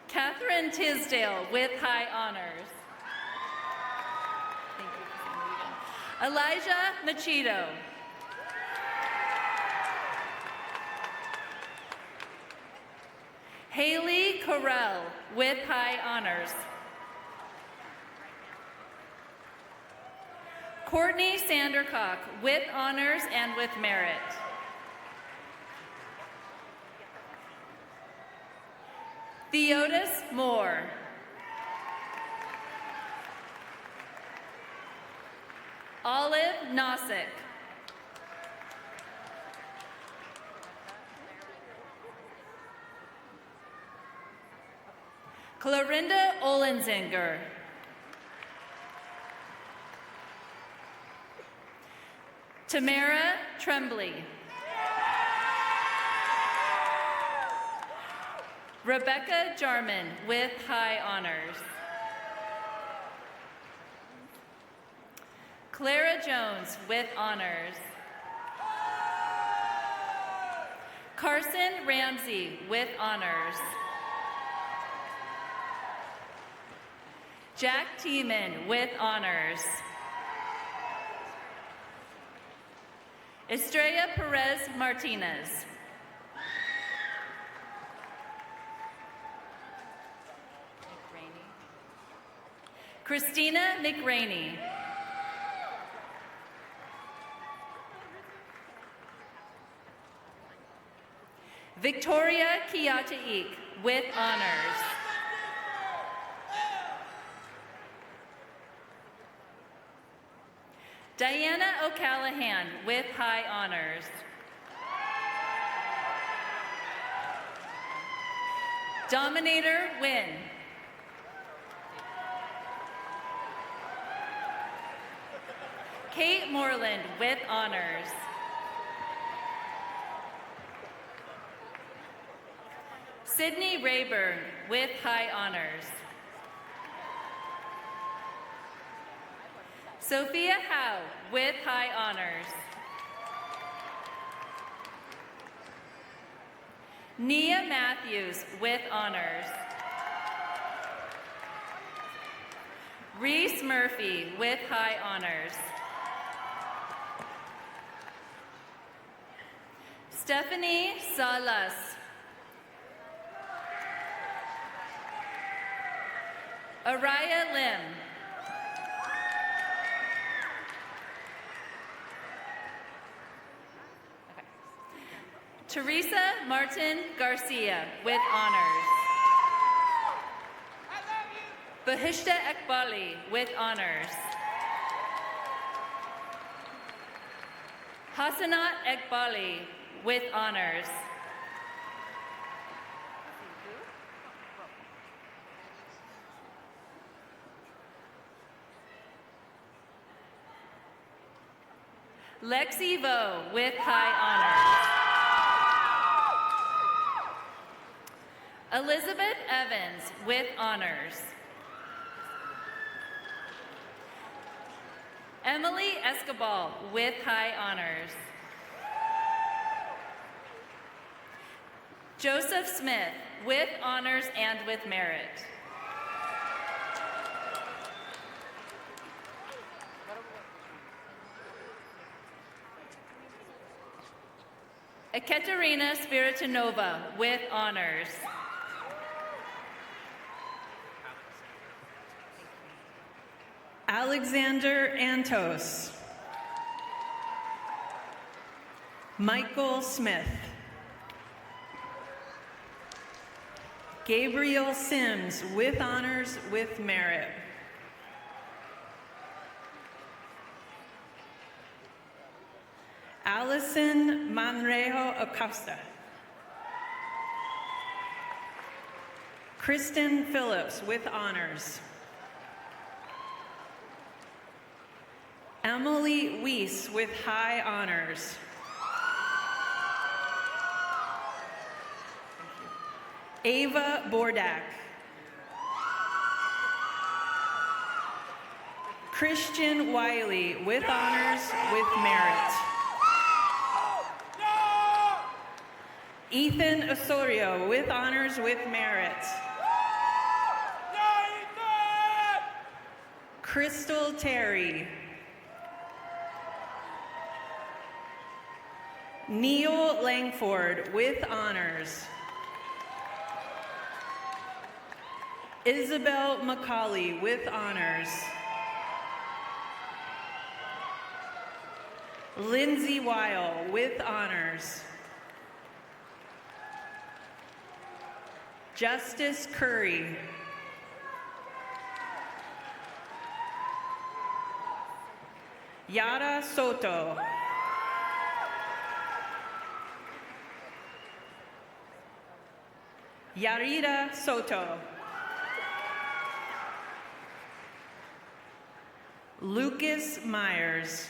Catherine Tisdale with high honors. Thank you. Elijah Machito. Haley Correll with high honors. Courtney Sandercock with honors and with merit. Theodis Moore. Olive Nossick. Clarinda Olenzinger. Tamara Tremblay. Rebecca Jarman with high honors. Clara Jones with honors. Carson Ramsey with honors. Jack Tiemann with honors. Estrella Perez Martinez. Christina McRaney. Victoria Kiataik with honors. Diana O'Callahan with high honors. Dominator Wynn. Kate Moreland with honors. Sydney Rayburn with high honors. Sophia Howe with high honors. Nia Matthews with honors. Reese Murphy with high honors. Stephanie Salas. Araya Lim. Okay. Teresa Martin Garcia with honors. Bahishta Ekbali with honors. Hasanat Ekbali with honors. Lexi Vo with high honors. Elizabeth Evans with honors. Emily Escobar with high honors. Joseph Smith with honors and with merit. Ekaterina Spiritonova with honors. Alexander Antos. Michael Smith. Gabriel Sims with honors with merit. Allison Manrejo Acosta. Kristen Phillips with honors. Emily Weiss with high honors. Ava Bordak. Christian Wiley with honors with merit. Ethan Osorio with honors with merit. Crystal Terry. Neil Langford with honors. Isabel McCauley with honors. Lindsay Weil with honors. Justice Curry. Yara Soto. Yarida Soto. Lucas Myers.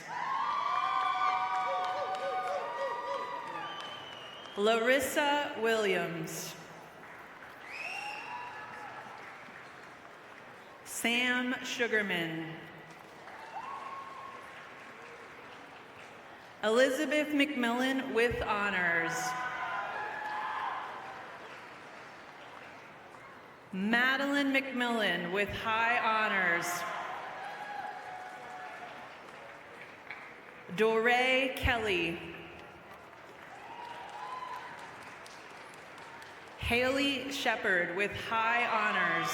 Larissa Williams. Sam Sugarman. Elizabeth McMillan with honors. Madeline McMillan with high honors. Doree Kelly. Haley Shepard with high honors.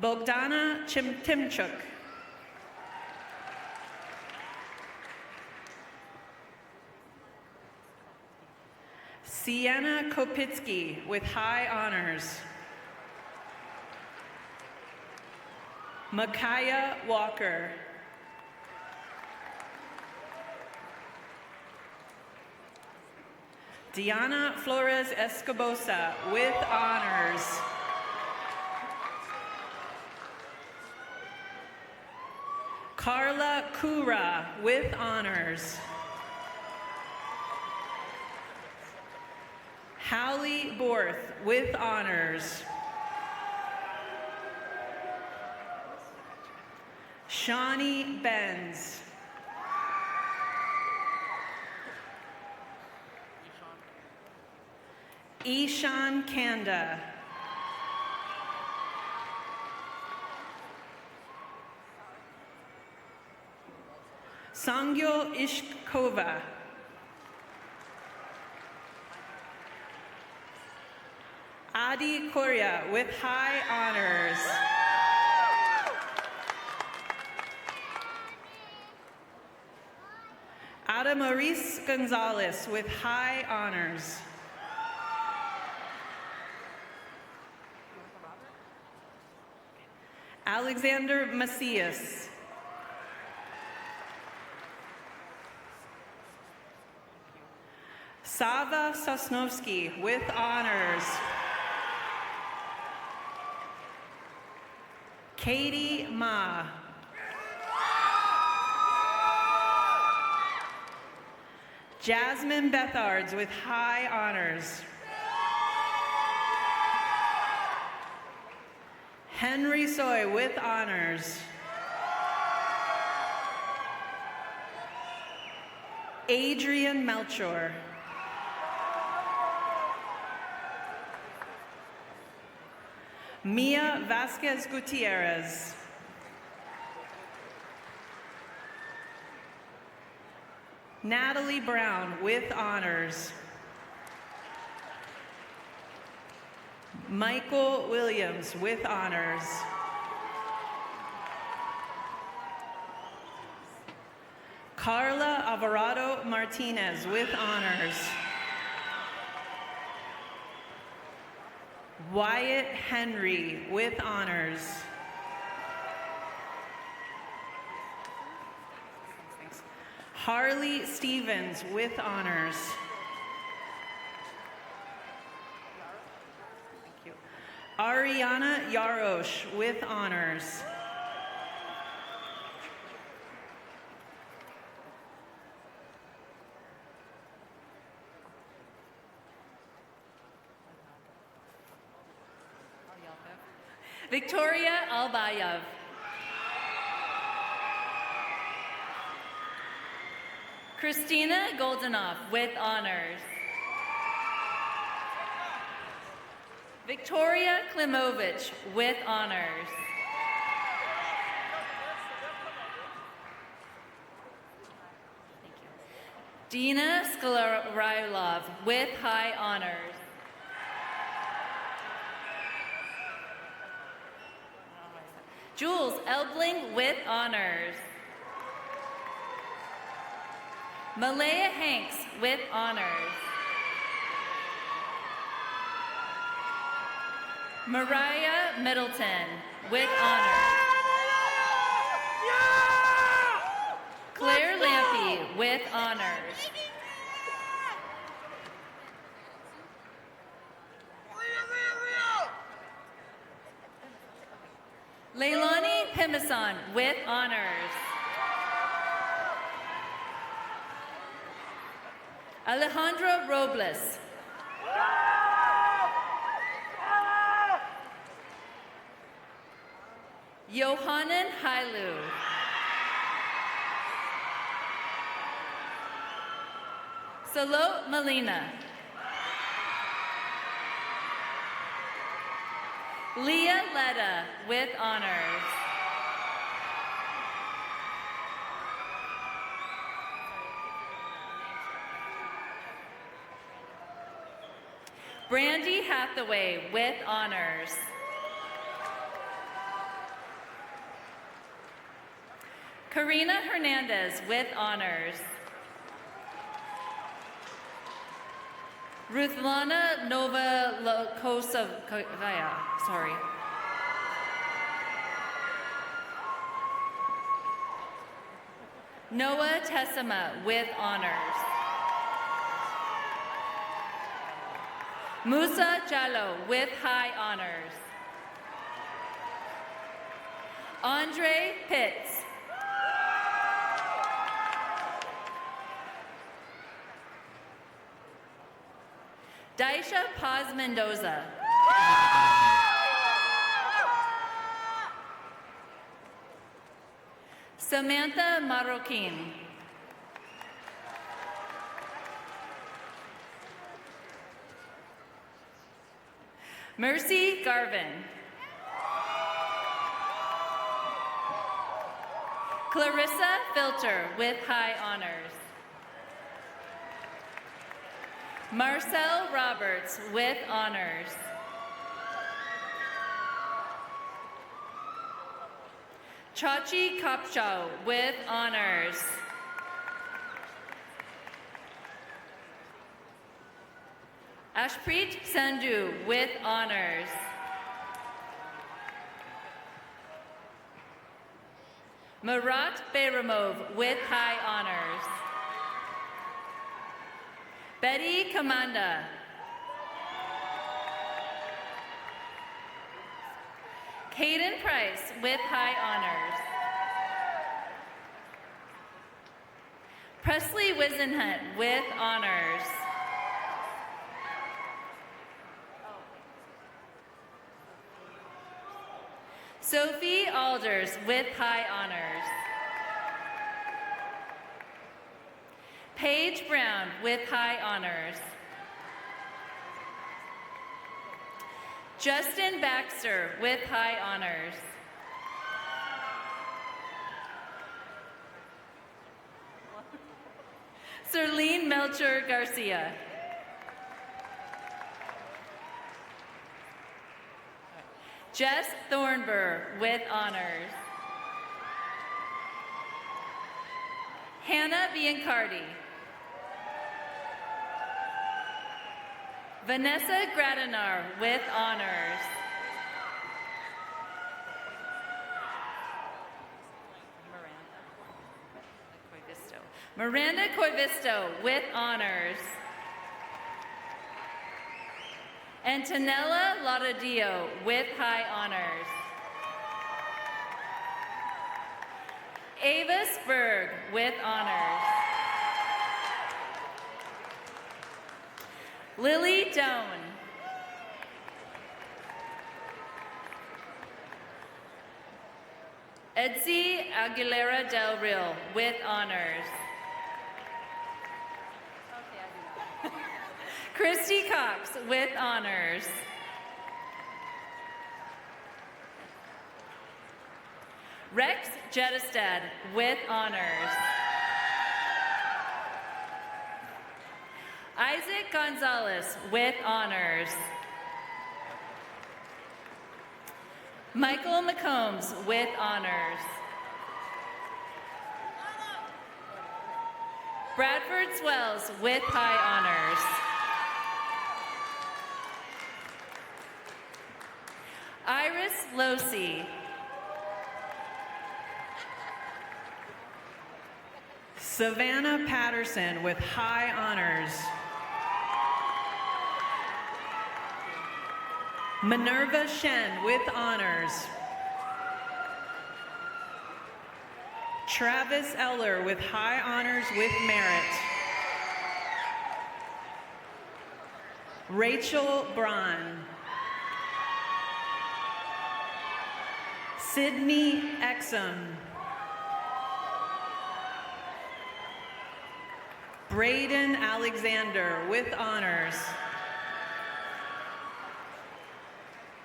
Bogdana Timchuk. Sienna Kopitsky with high honors. Micaiah Walker. Diana Flores Escobosa with honors. Carla Kura with honors. Hallie Borth with honors. Shawnee Benz. Ishan Kanda. Sangyo Ishkova. Adi Korea with high honors. Adamaris Gonzalez with high honors. Alexander Macias. Sava Sosnovsky with honors. Katie Ma. Jasmine Bethards with high honors. Henry Soy with honors. Adrian Melchor. Mia Vasquez Gutierrez. Natalie Brown with honors. Michael Williams with honors. Carla Alvarado Martinez with honors. Wyatt Henry with honors. Harley Stevens with honors. Thank you. Ariana Yarosh with honors. Victoria Albayev. Christina Goldenoff with honors. Victoria Klimovich with honors. Thank you. Dina Sklarylov with high honors. Jules Elbling with honors. Malaya Hanks with honors. Mariah Middleton with honors. Claire Lampy with honors. Leilani Pimason with honors. Alejandra Robles. Yohanan Hailu. Salot Molina. Leah Letta with honors. Brandy Hathaway with honors. Karina Hernandez with honors. Ruthlana Nova Kosovaya, sorry. Noah Tessima with honors. Musa Jallo with high honors. Andre Pitts. Daisha Paz Mendoza. Samantha Marroquin. Mercy Garvin. Clarissa Filter with high honors. Marcel Roberts with honors. Chachi Kapchow with honors. Ashpreet Sandhu with honors. Marat Bayramov with high honors. Betty Kamanda. Caden Price with high honors. Presley Wisenhunt with honors. Sophie Alders with high honors. Paige Brown with high honors. Justin Baxter with high honors. Serlene Melcher Garcia. Jess Thornburg with honors. Hannah Biancardi. Vanessa Gradinar with honors. Miranda Coivisto with honors. Antonella Laudadillo with high honors. Ava Spurg with honors. Lily Doan. Edsie Aguilera Del Real with honors. Christy Cox with honors. Rex Jettestad with honors. Isaac Gonzalez with honors. Michael McCombs with honors. Bradford Swells with high honors. Iris Losey. Savannah Patterson with high honors. Minerva Shen with honors. Travis Eller with high honors with merit. Rachel Braun. Sydney Exum. Braden Alexander with honors.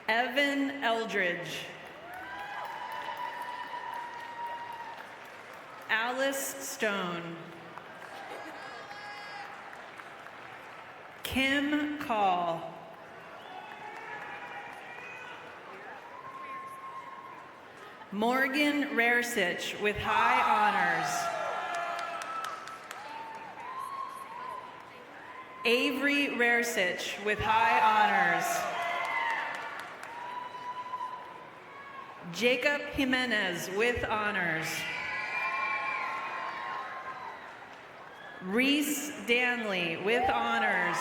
Evan Eldridge. Alice Stone. Kim Call. Morgan Raresich with high honors. Avery Raresich with high honors. Jacob Jimenez with honors. Reese Danley with honors.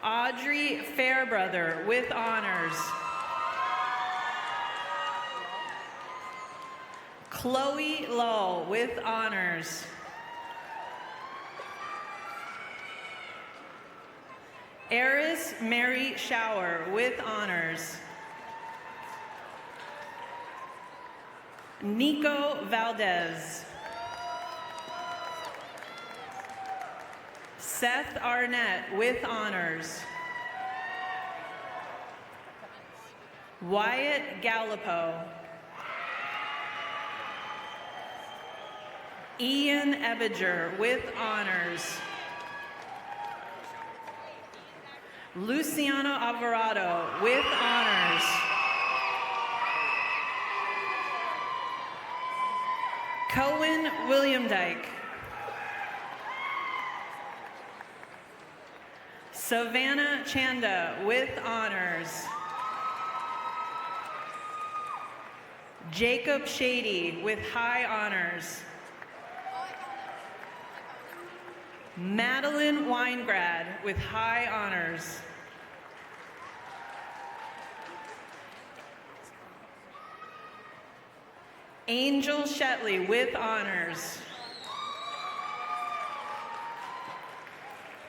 Audrey Fairbrother with honors. Chloe Lull with honors. Eris Mary Shower with honors. Nico Valdez. Seth Arnett with honors. Wyatt Gallipo. Ian Ebinger with honors. Luciano Alvarado with honors. Cohen William Dyke. Savannah Chanda with honors. Jacob Shady with high honors. Madeline Weingrad with high honors. Angel Shetley with honors.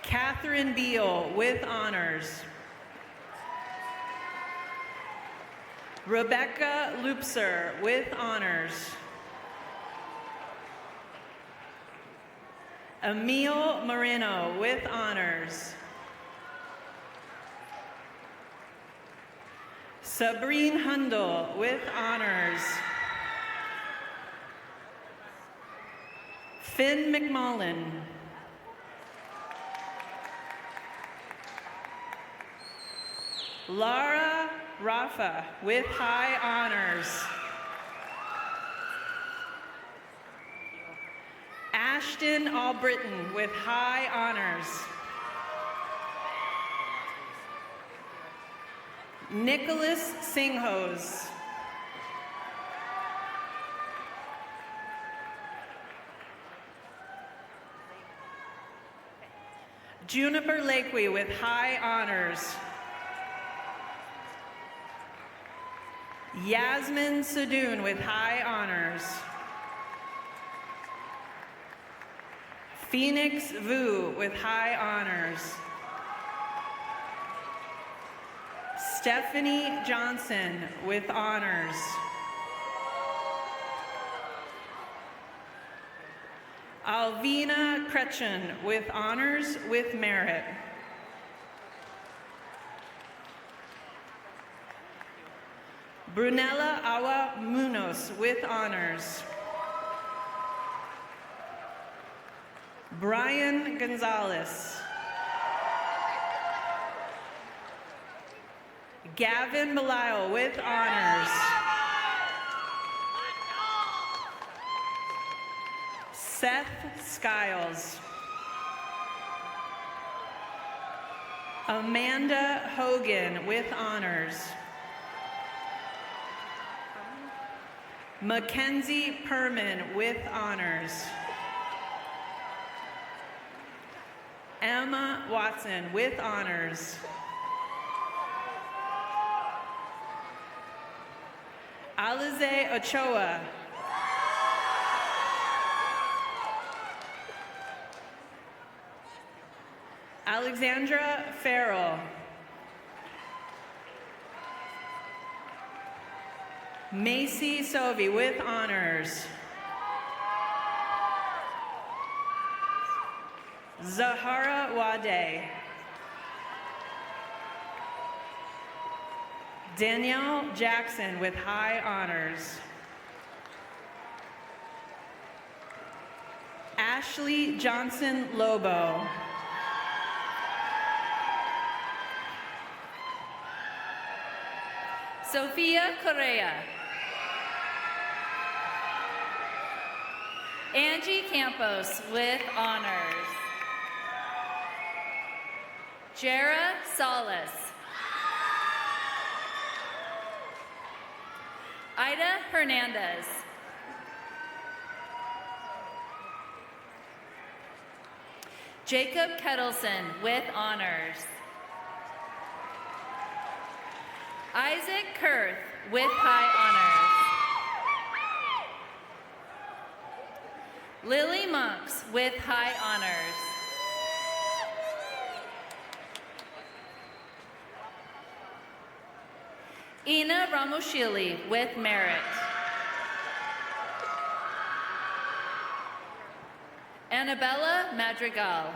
Catherine Beal with honors. Rebecca Lupser with honors. Emil Moreno with honors. Sabrine Hundle with honors. Finn McMullen. Lara Rafa with high honors. Ashton Albritton with high honors. Nicholas Singhose. Juniper Lakeway with high honors. Yasmin Sadoun with high honors. Phoenix Vu with high honors. Stephanie Johnson with honors. Alvina Kretchen with honors with merit. Brunella Awa Munoz with honors. Brian Gonzalez. Gavin Belial with honors. Seth Skiles. Amanda Hogan with honors. Mackenzie Perman with honors. Emma Watson with honors. Alize Ochoa. Alexandra Farrell. Macy Sovey with honors. Zahara Wade. Danielle Jackson with high honors. Ashley Johnson Lobo. Sofia Correa. Angie Campos with honors. Jera Salas. Ida Hernandez. Jacob Kettleson with honors. Isaac Kurth with high honors. Lily Monks with high honors. Ina Ramoshili with merit. Annabella Madrigal.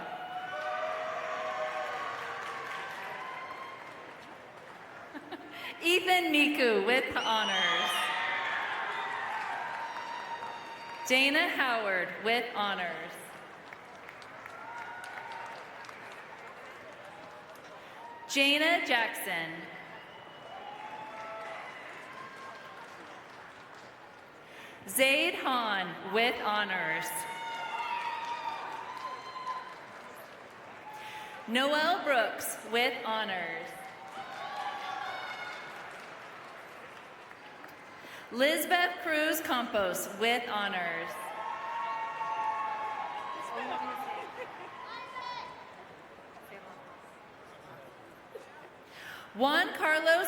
Ethan Miku with honors. Dana Howard with honors. Jana Jackson. Zaid Hahn with honors. Noel Brooks with honors. Lizbeth Cruz Campos with honors. Juan Carlos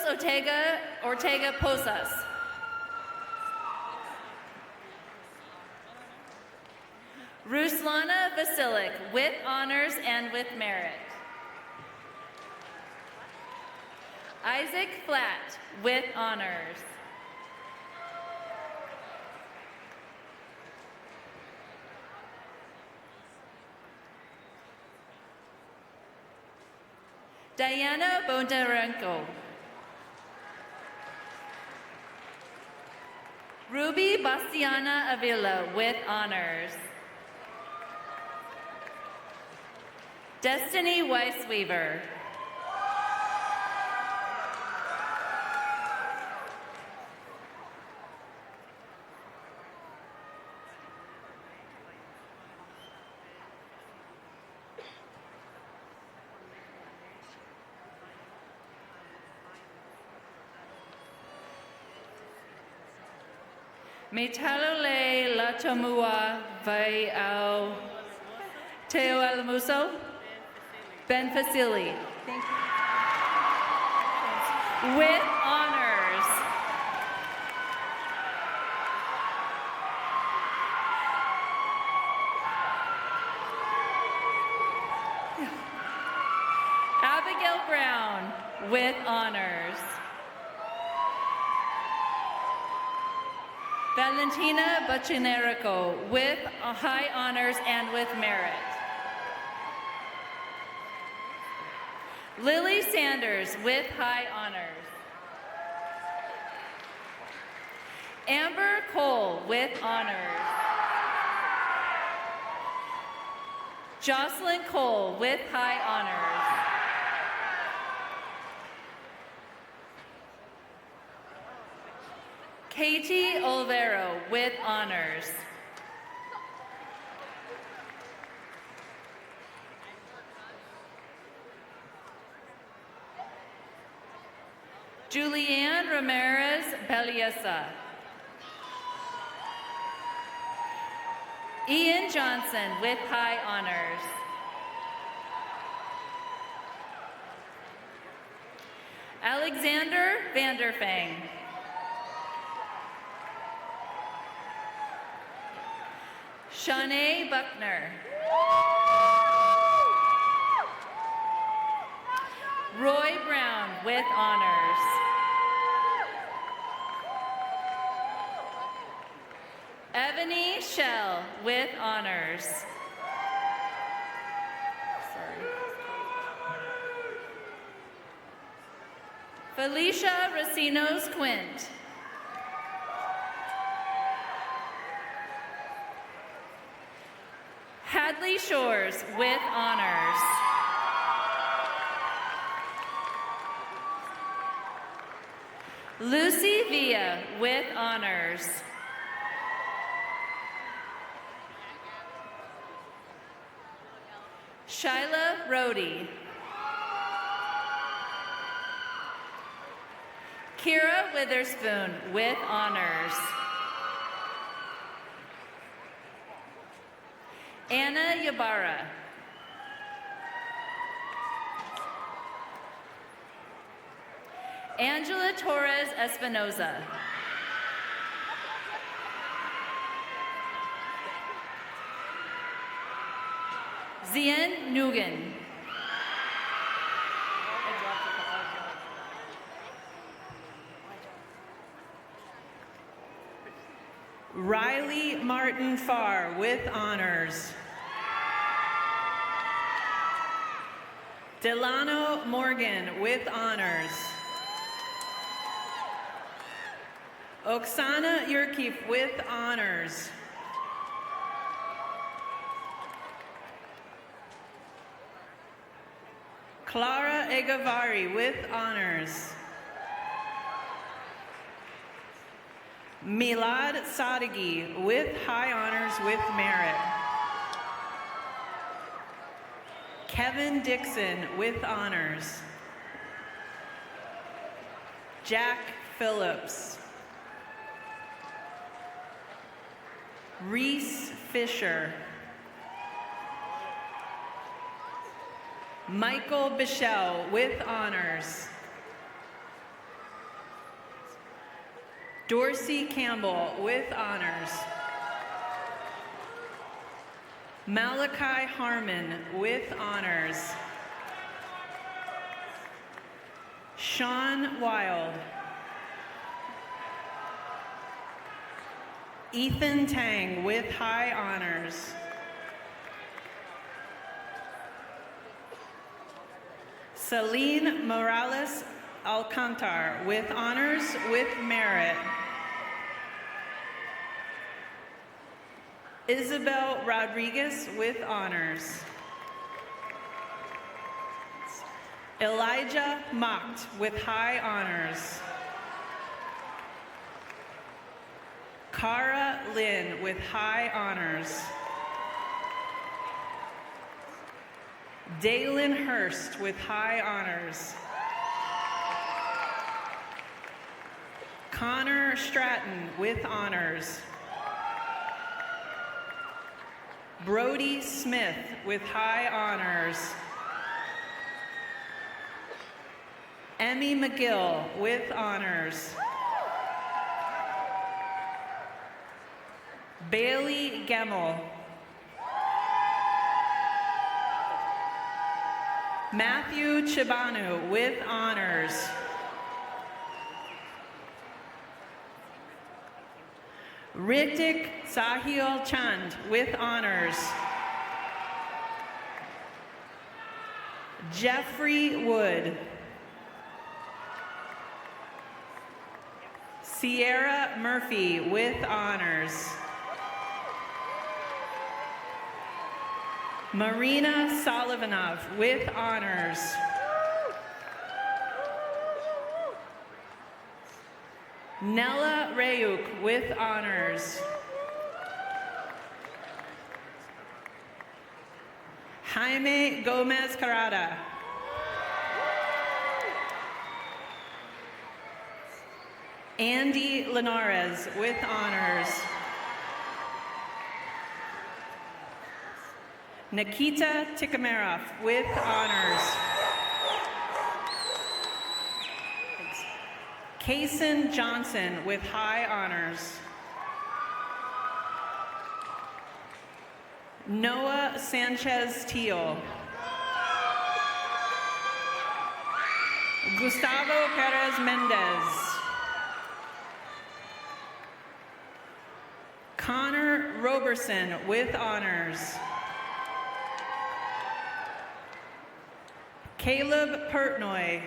Ortega Posas. Ruslana Vasilik with honors and with merit. Isaac Flatt with honors. Diana Bondarenko. Ruby Bastiana Avila with honors. Destiny Weisweaver. Metalole Latomua Vai Au Teo Alamuso. Ben Fasili. Thank you. With honors. Abigail Brown with honors. Valentina Bachinerico with high honors and with merit. Lily Sanders with high honors. Amber Cole with honors. Jocelyn Cole with high honors. Katie Olvero with honors. Julianne Ramirez Beliasa. Ian Johnson with high honors. Alexander Vanderfang. Shanae Buckner. Roy Brown with honors. Ebony Shell with honors. Felicia Racinos Quint. Hadley Shores with honors. Lucy Villa with honors. Shyla Rohde. Kira Witherspoon with honors. Anna Ybarra. Angela Torres Espinoza. Zien Nugan. Riley Martin Farr with honors. Delano Morgan with honors. Oksana Yurkif with honors. Clara Egavari with honors. Milad Sadeghi with high honors with merit. Kevin Dixon with honors. Jack Phillips. Reese Fisher. Michael Bichelle with honors. Dorsey Campbell with honors. Malachi Harmon with honors. Sean Wild. Ethan Tang with high honors. Celine Morales Alcantar with honors with merit. Isabel Rodriguez with honors. Elijah Mocht with high honors. Cara Lynn with high honors. Dalen Hurst with high honors. Connor Stratton with honors. Brody Smith with high honors. Emmy McGill with honors. Bailey Gemmel. Matthew Chibanu with honors. Ritik Sahil Chand with honors. Jeffrey Wood. Sierra Murphy with honors. Marina Solovanov with honors. Nella Rayuk with honors. Jaime Gomez Carrada. Andy Linares with honors. Nikita Tikamarov with honors. Kaysen Johnson with high honors. Noah Sanchez Teal. Gustavo Perez Mendez. Connor Roberson with honors. Caleb Pertnoy.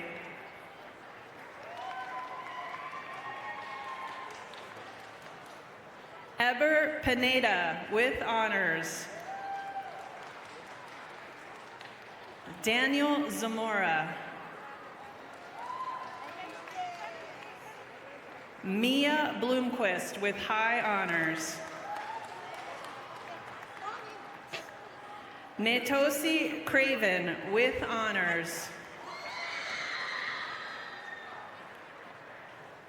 Eber Pineda with honors. Daniel Zamora. Mia Bloomquist with high honors. Netosi Craven with honors.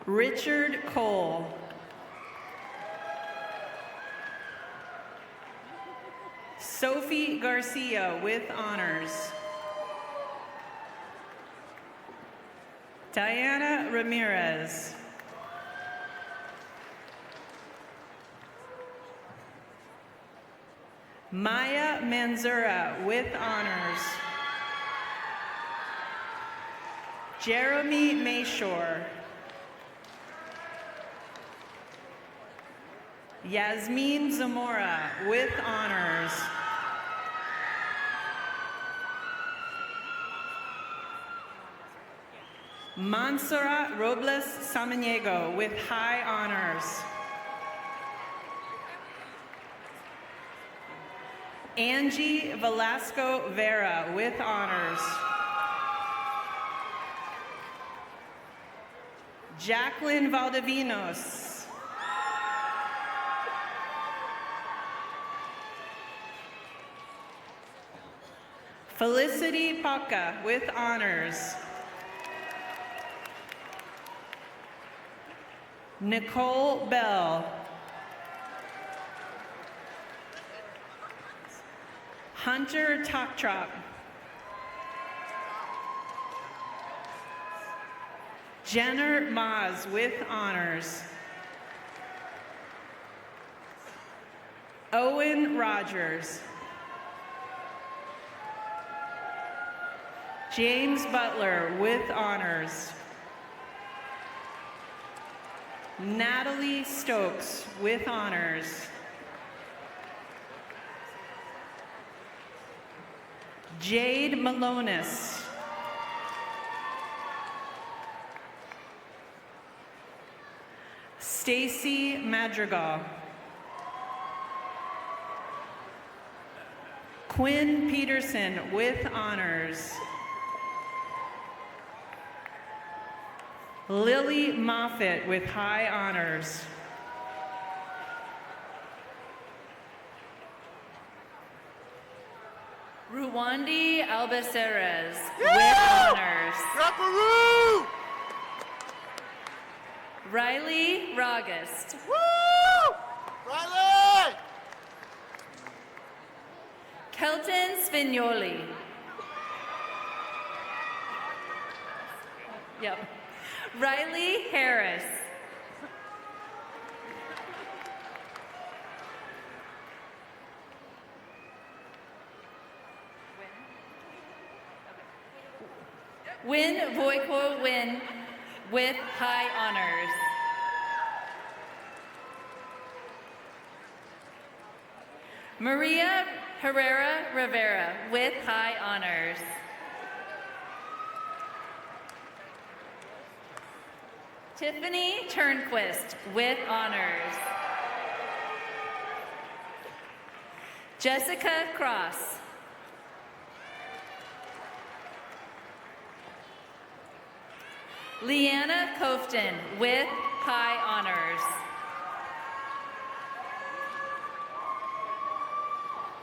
Richard Cole. Sophie Garcia with honors. Diana Ramirez. Maya Manzura with honors. Jeremy Mayshore. Yasmin Zamora with honors. Montserrat Robles Samaniego with high honors. Angie Velasco Vera with honors. Jacqueline Valdivinos. Felicity Paca with honors. Nicole Bell. Hunter Toktrop. Jenner Maz with honors. Owen Rogers. James Butler with honors. Natalie Stokes with honors. Jade Malonis. Stacy Madrigal. Quinn Peterson with honors. Lily Moffitt with high honors. Ruwandi Albaceres with honors. Rockaroo! Riley Rogest. Woo! Riley! Kelton Spignoli. Yep. Riley Harris. Win Voiko Win with high honors. Maria Herrera Rivera with high honors. Tiffany Turnquist with honors. Jessica Cross. Leanna Cofton with high honors.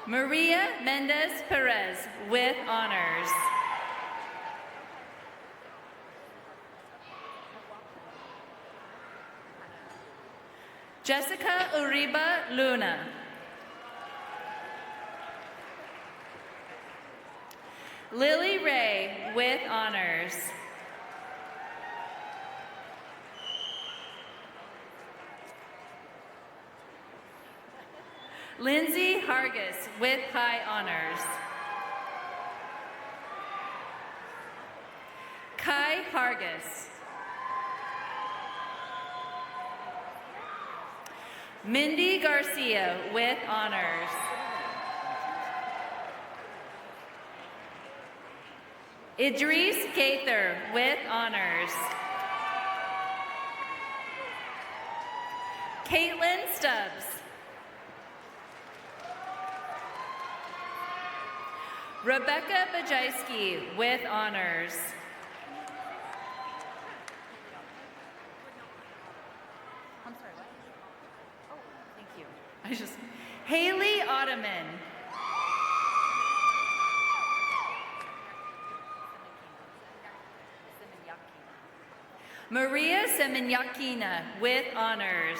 Maria Mendez Perez with honors. Jessica Uriba Luna. Lily Ray with honors. Lindsay Hargis with high honors. Kai Hargis. Mindy Garcia with honors. Idris Gaither with honors. Caitlin Stubbs. Rebecca Bajewski with honors. I'm sorry, what? Oh, thank you. Haley Ottoman. Maria Semeniakina with honors.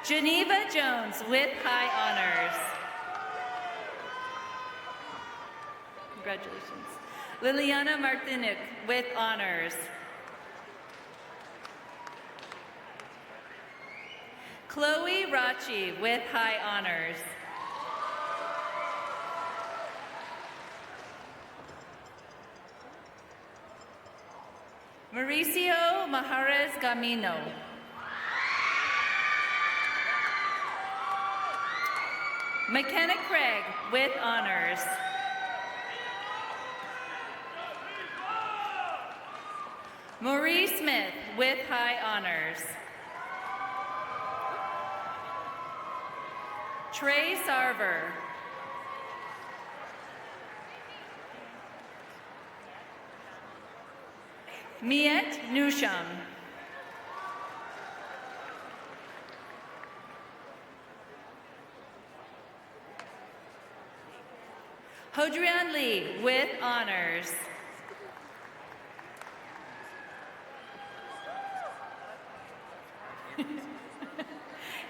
Geneva Jones with high honors. Congratulations. Liliana Martinuk with honors. Chloe Rachi with high honors. Mauricio Mahares Gamino. McKenna Craig with honors. Maurice Smith with high honors. Trey Sarver. Miet Nusham. Hodrian Lee with honors.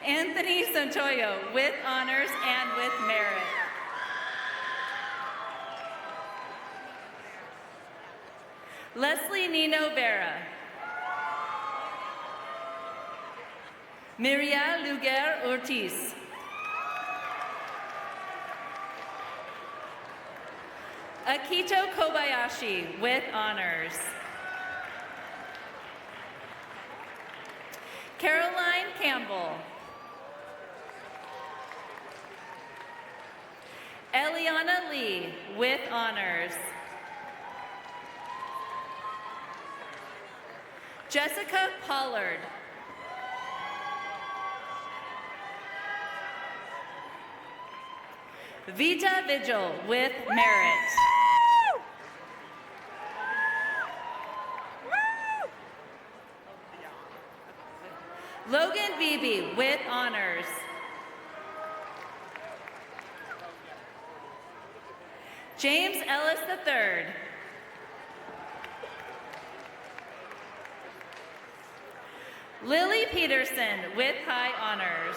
Anthony Santoyo with honors and with merit. Leslie Nino Vera. Miria Luger Ortiz. Akito Kobayashi with honors. Caroline Campbell. Eliana Lee with honors. Jessica Pollard. Vita Vigil with merit. Logan Beebe with honors. James Ellis III. Lily Peterson with high honors.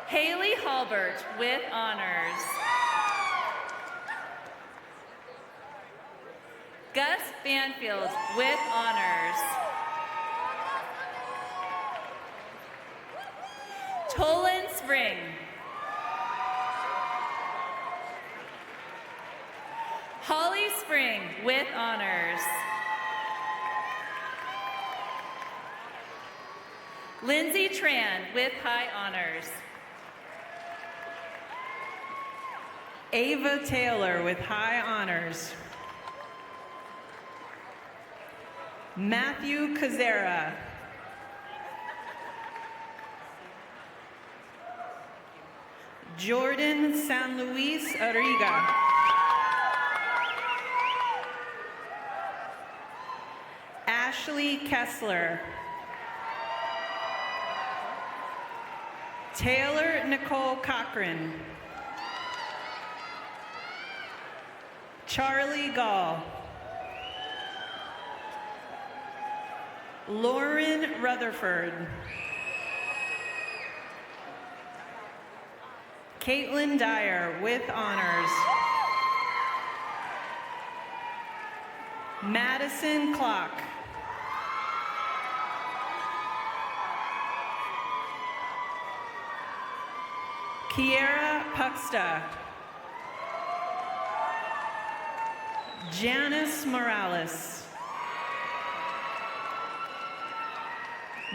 Haley Halbert with honors. Gus Banfield with honors. Tolan Spring. Holly Spring with honors. Lindsay Tran with high honors. Ava Taylor with high honors. Matthew Kazera. Jordan San Luis Arriga. Ashley Kessler. Taylor Nicole Cochran. Charlie Gall. Lauren Rutherford. Caitlin Dyer with honors. Madison Clock. Kiera Puxta. Janice Morales.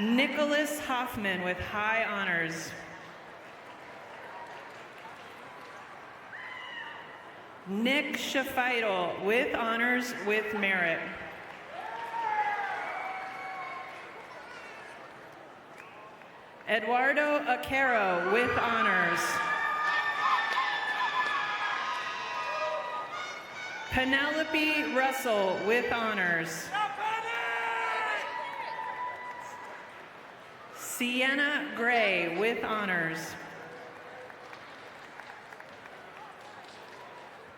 Nicholas Hoffman with high honors. Nick Shafidel with honors with merit. Eduardo Acero with honors. Penelope Russell with honors. Sienna Gray with honors.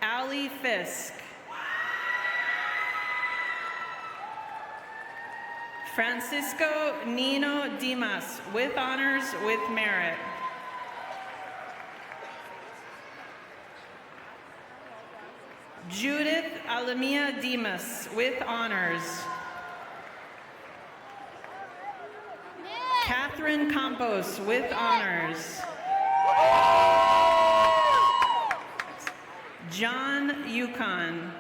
Ali Fisk. Francisco Nino Dimas with honors with merit. Judith Alamia Dimas with honors. Catherine Campos with honors. John Yukon.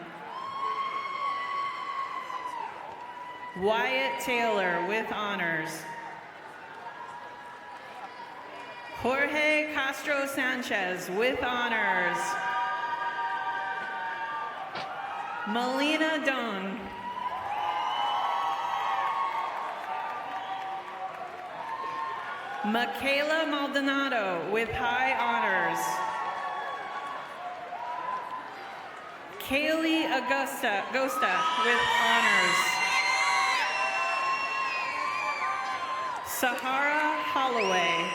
Wyatt Taylor with honors. Jorge Castro Sanchez with honors. Melina Doan. Michaela Maldonado with high honors. Kaylee Agosta with honors. Sahara Holloway.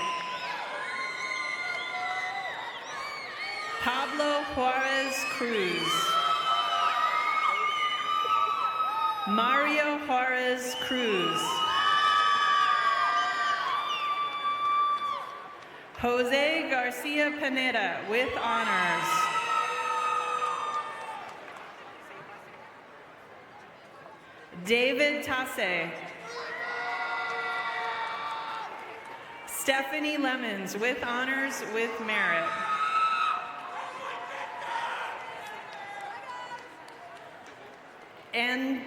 Pablo Juarez Cruz. Mario Juarez Cruz. Jose Garcia Pineda with honors. David Tasse. Stephanie Lemons with honors with merit. And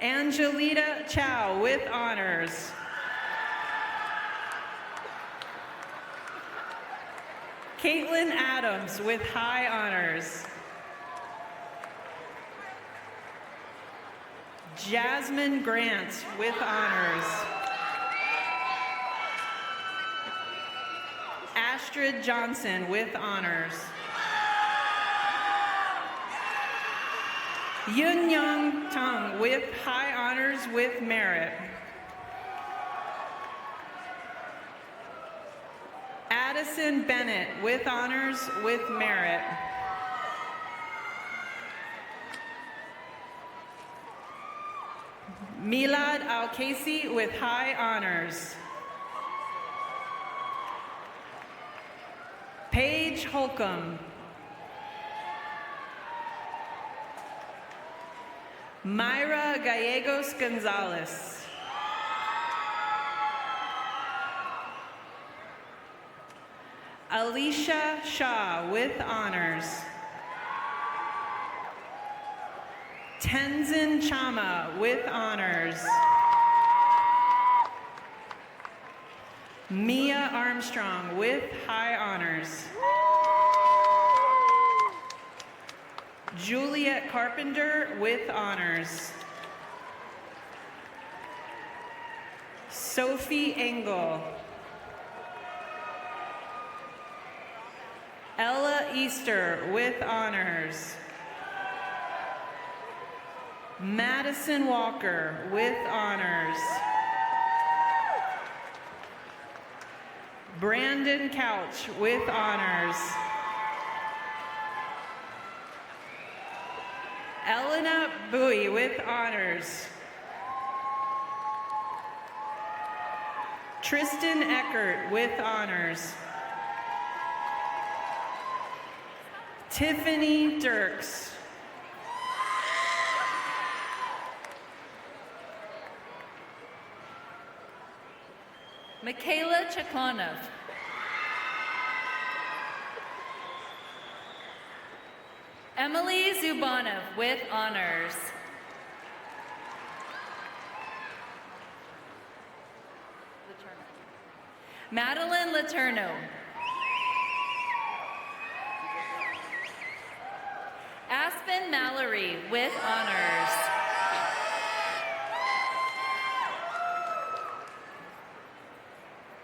Angelita Chow with honors. Caitlin Adams with high honors. Jasmine Grant with honors. Astrid Johnson with honors. Yun Young Tung with high honors with merit. Addison Bennett with honors with merit. Milad Al-Kasi with high honors. Paige Holcomb. Myra Gallegos Gonzalez. Alicia Shaw with honors. Tenzin Chama with honors. Mia Armstrong with high honors. Juliet Carpenter with honors. Sophie Engel. Ella Easter with honors. Madison Walker with honors. Brandon Couch with honors. Elena Bowie with honors. Tristan Eckert with honors. Tiffany Dirks. Michaela Chaklonov. Emily Zubanov with honors. Madeline Letourneau. Aspen Mallory with honors.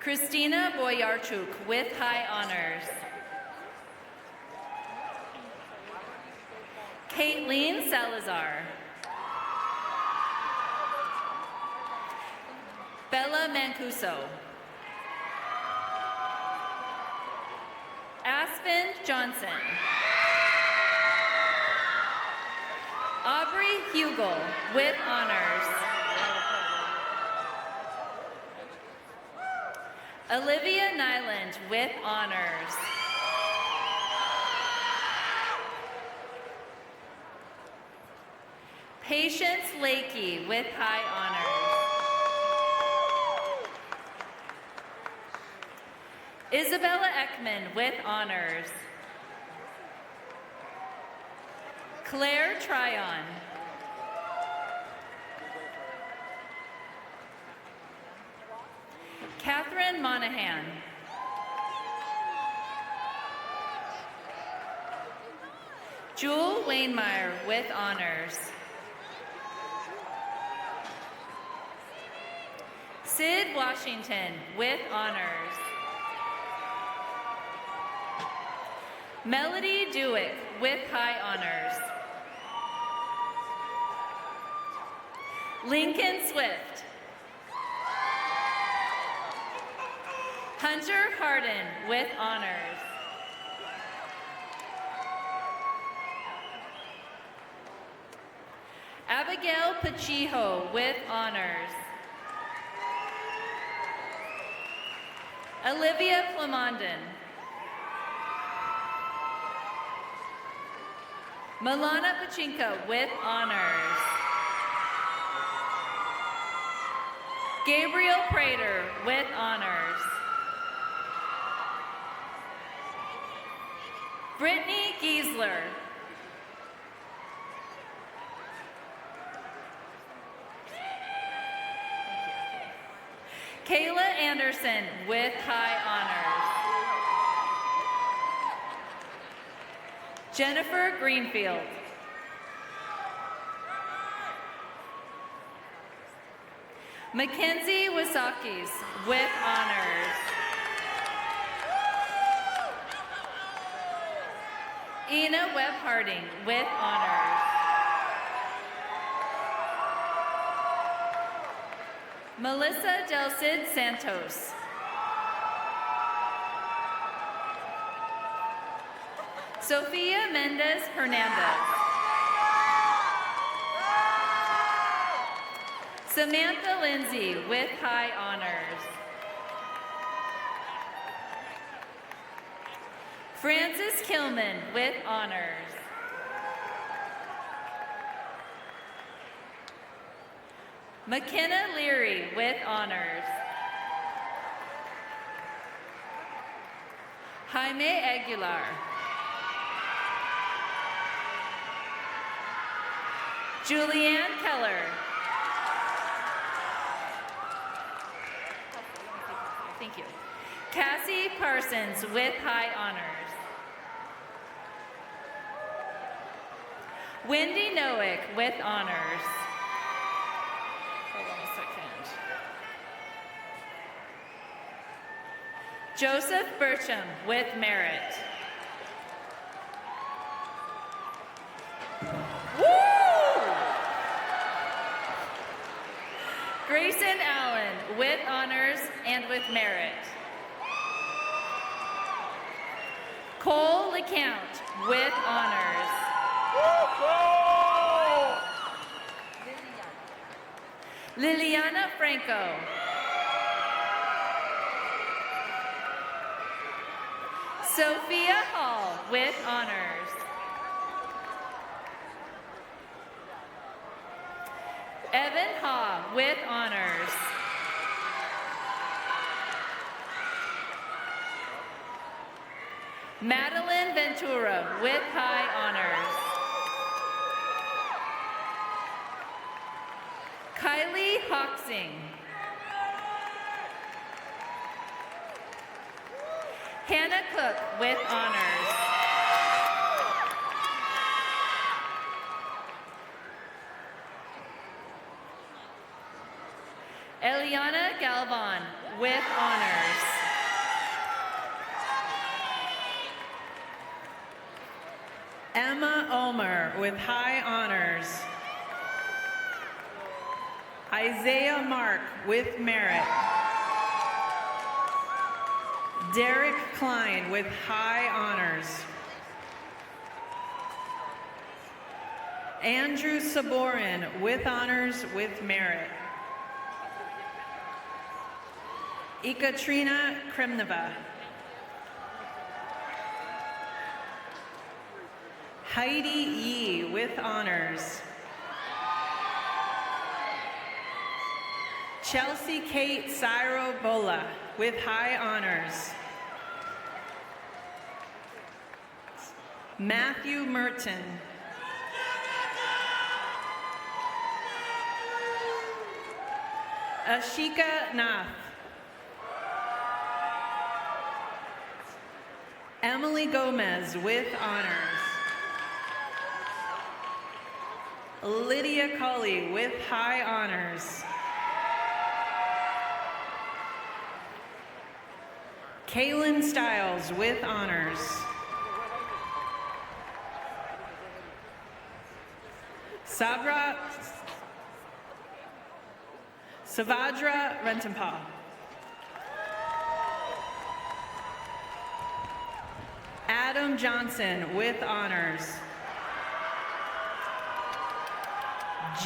Christina Boyarchuk with high honors. Caitlin Salazar. Bella Mancuso. Aspen Johnson. Aubrey Hugel with honors. Olivia Nyland with honors. Patience Lakey with high honors. Isabella Ekman with honors. Claire Tryon. Catherine Monahan. Jewel Wainmeyer with honors. Sid Washington with honors. Melody Dewick with high honors. Lincoln Swift. Hunter Harden with honors. Abigail Pacheco with honors. Olivia Plamondon. Milana Pachinko with honors. Gabriel Prater with honors. Brittany Giesler. Kayla Anderson with high honors. Jennifer Greenfield. Mackenzie Wasakis with honors. Ina Webb Harding with honors. Melissa Del Cid Santos. Sofia Mendez Hernandez. Samantha Lindsay with high honors. Frances Kilman with honors. McKenna Leary with honors. Jaime Aguilar. Julianne Keller. Thank you. Cassie Parsons with high honors. Wendy Nowick with honors. Hold on a second. Joseph Burcham with merit. Woo! Grayson Allen with honors and with merit. Cole LeCount with honors. Liliana Franco. Sophia Hall with honors. Evan Ha with honors. Madeline Ventura with high honors. Kylie Hoxing. Hannah Cook with honors. Eliana Galvan with honors. Emma Ulmer with high honors. Isaiah Mark with merit. Derek Klein with high honors. Andrew Saborin with honors with merit. Ekaterina Kremneva. Heidi Yee with honors. Chelsea Kate Cyro Bola with high honors. Matthew Merton. Ashika Nath. Emily Gomez with honors. Lydia Cully with high honors. Kaylin Stiles with honors. Savadra Rentampa. Adam Johnson with honors.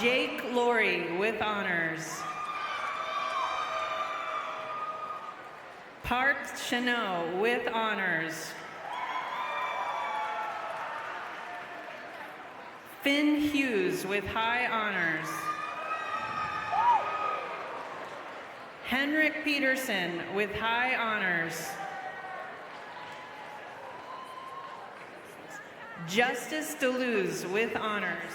Jake Laurie with honors. Park Chanot with honors. Finn Hughes with high honors. Henrik Peterson with high honors. Justice Deleuze with honors.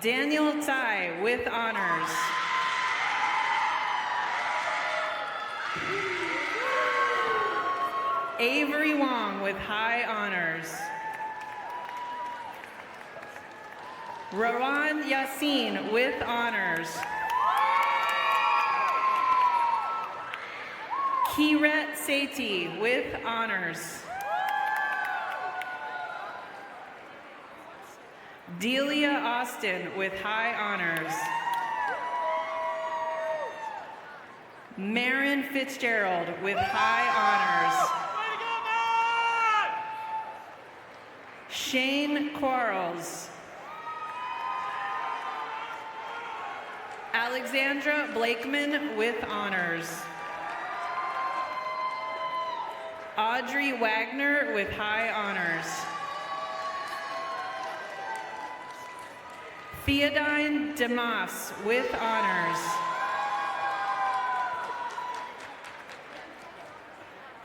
Daniel Tsai with honors. Avery Wong with high honors. Rawan Yassin with honors. Kiret Sethi with honors. Delia Austin with high honors. Marin Fitzgerald with high honors. Shane Quarles. Alexandra Blakeman with honors. Audrey Wagner with high honors. Theodine Demas with honors.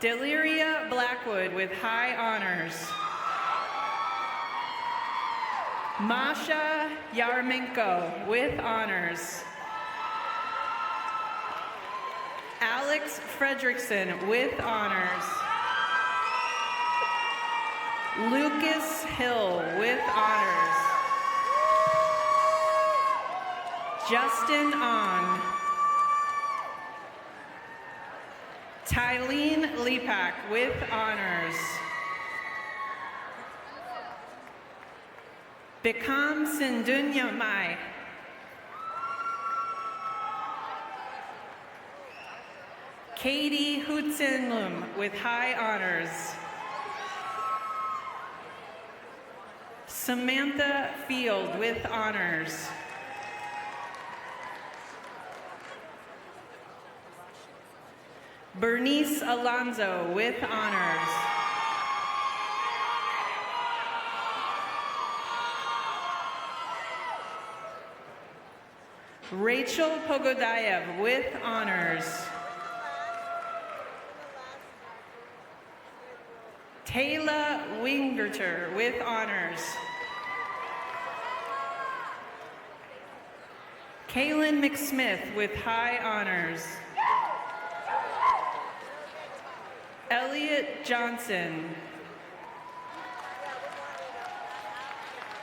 Deliria Blackwood with high honors. Masha Yarmenko with honors. Alex Fredrickson with honors. Lucas Hill with honors. Justin Ong. Tylene Lepak with honors. Bikram Sindunya Mai. Katie Hutsenlum with high honors. Samantha Field with honors. Bernice Alonzo with honors. Rachel Pogodayev with honors. Taylor Wingerter with honors. Kaylin McSmith with high honors. Elliot Johnson.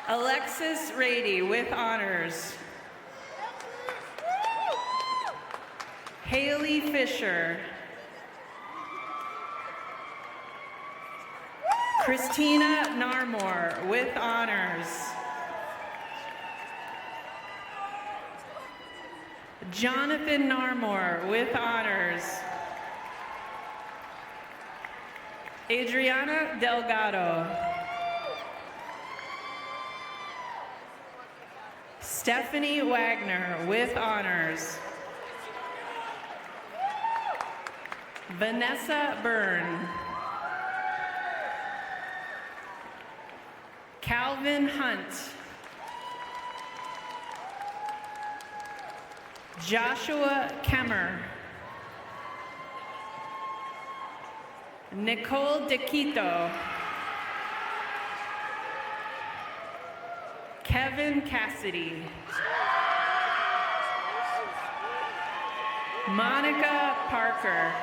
Alexis Rady with honors. Haley Fisher. Christina Narmore with honors. Jonathan Narmore with honors. Adriana Delgado. Stephanie Wagner with honors. Vanessa Byrne. Calvin Hunt. Joshua Kemmer. Nicole DeQuito. Kevin Cassidy. Monica Parker.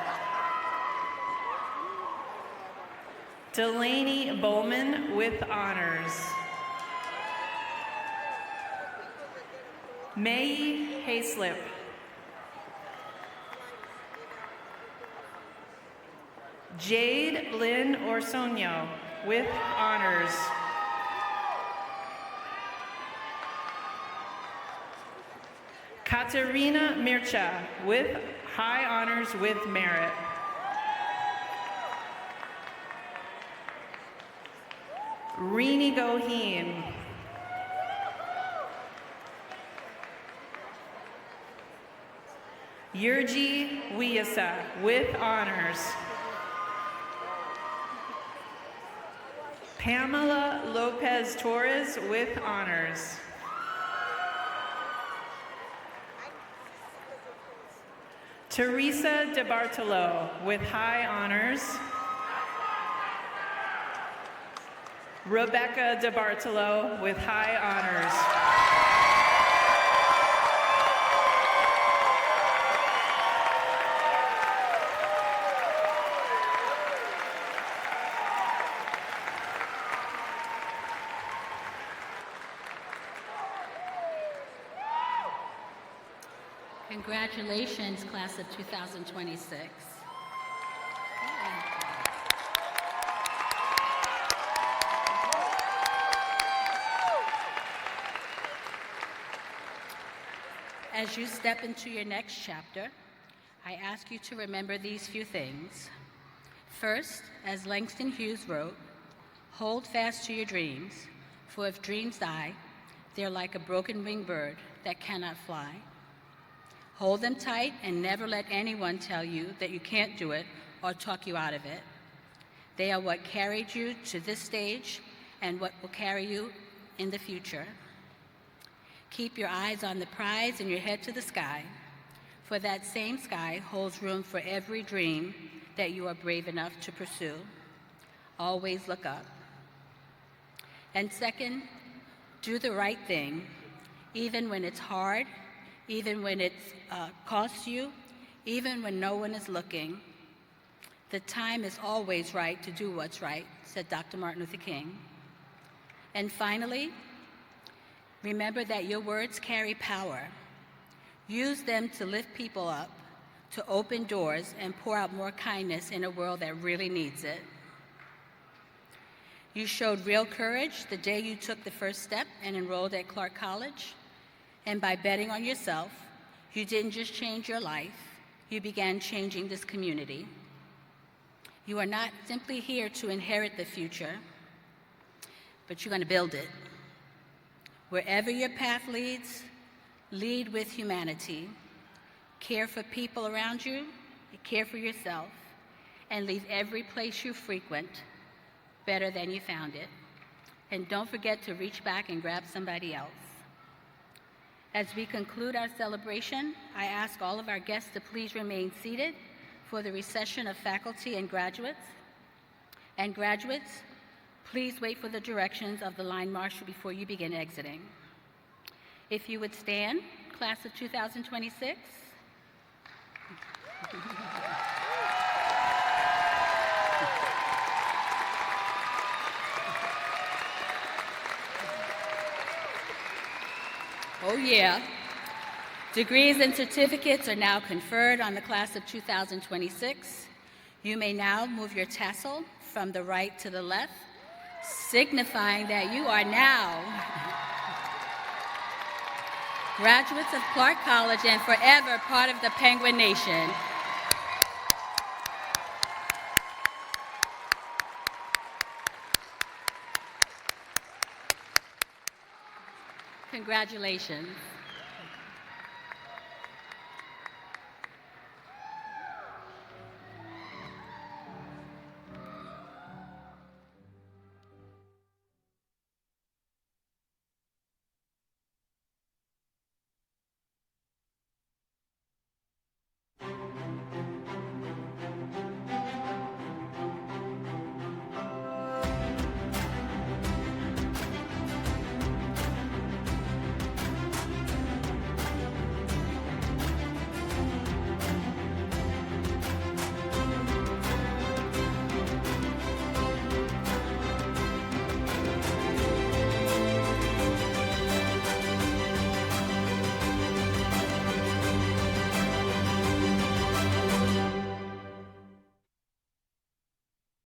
Delaney Bowman with honors. May Hayslip. Jade Lynn Orsoño with honors. Katerina Mircha with high honors with merit. Rini Goheen. Yurji Wiasa with honors. Pamela Lopez Torres with honors. Teresa DeBartolo with high honors. Rebecca DeBartolo with high honors. Congratulations, class of 2026. As you step into your next chapter, I ask you to remember these few things. First, as Langston Hughes wrote, hold fast to your dreams, for if dreams die, they're like a broken-winged bird that cannot fly. Hold them tight and never let anyone tell you that you can't do it or talk you out of it. They are what carried you to this stage and what will carry you in the future. Keep your eyes on the prize and your head to the sky, for that same sky holds room for every dream that you are brave enough to pursue. Always look up. And second, do the right thing, even when it's hard, even when it costs you, even when no one is looking. The time is always right to do what's right, said Dr. Martin Luther King. And finally, remember that your words carry power. Use them to lift people up, to open doors and pour out more kindness in a world that really needs it. You showed real courage the day you took the first step and enrolled at Clark College. And by betting on yourself, you didn't just change your life, you began changing this community. You are not simply here to inherit the future, but you're going to build it. Wherever your path leads, lead with humanity. Care for people around you, care for yourself, and leave every place you frequent better than you found it. And don't forget to reach back and grab somebody else. As we conclude our celebration, I ask all of our guests to please remain seated for the recession of faculty and graduates. And graduates, please wait for the directions of the line marshal before you begin exiting. If you would stand, class of 2026. Oh yeah. Degrees and certificates are now conferred on the class of 2026. You may now move your tassel from the right to the left, signifying that you are now graduates of Clark College and forever part of the Penguin Nation. Congratulations.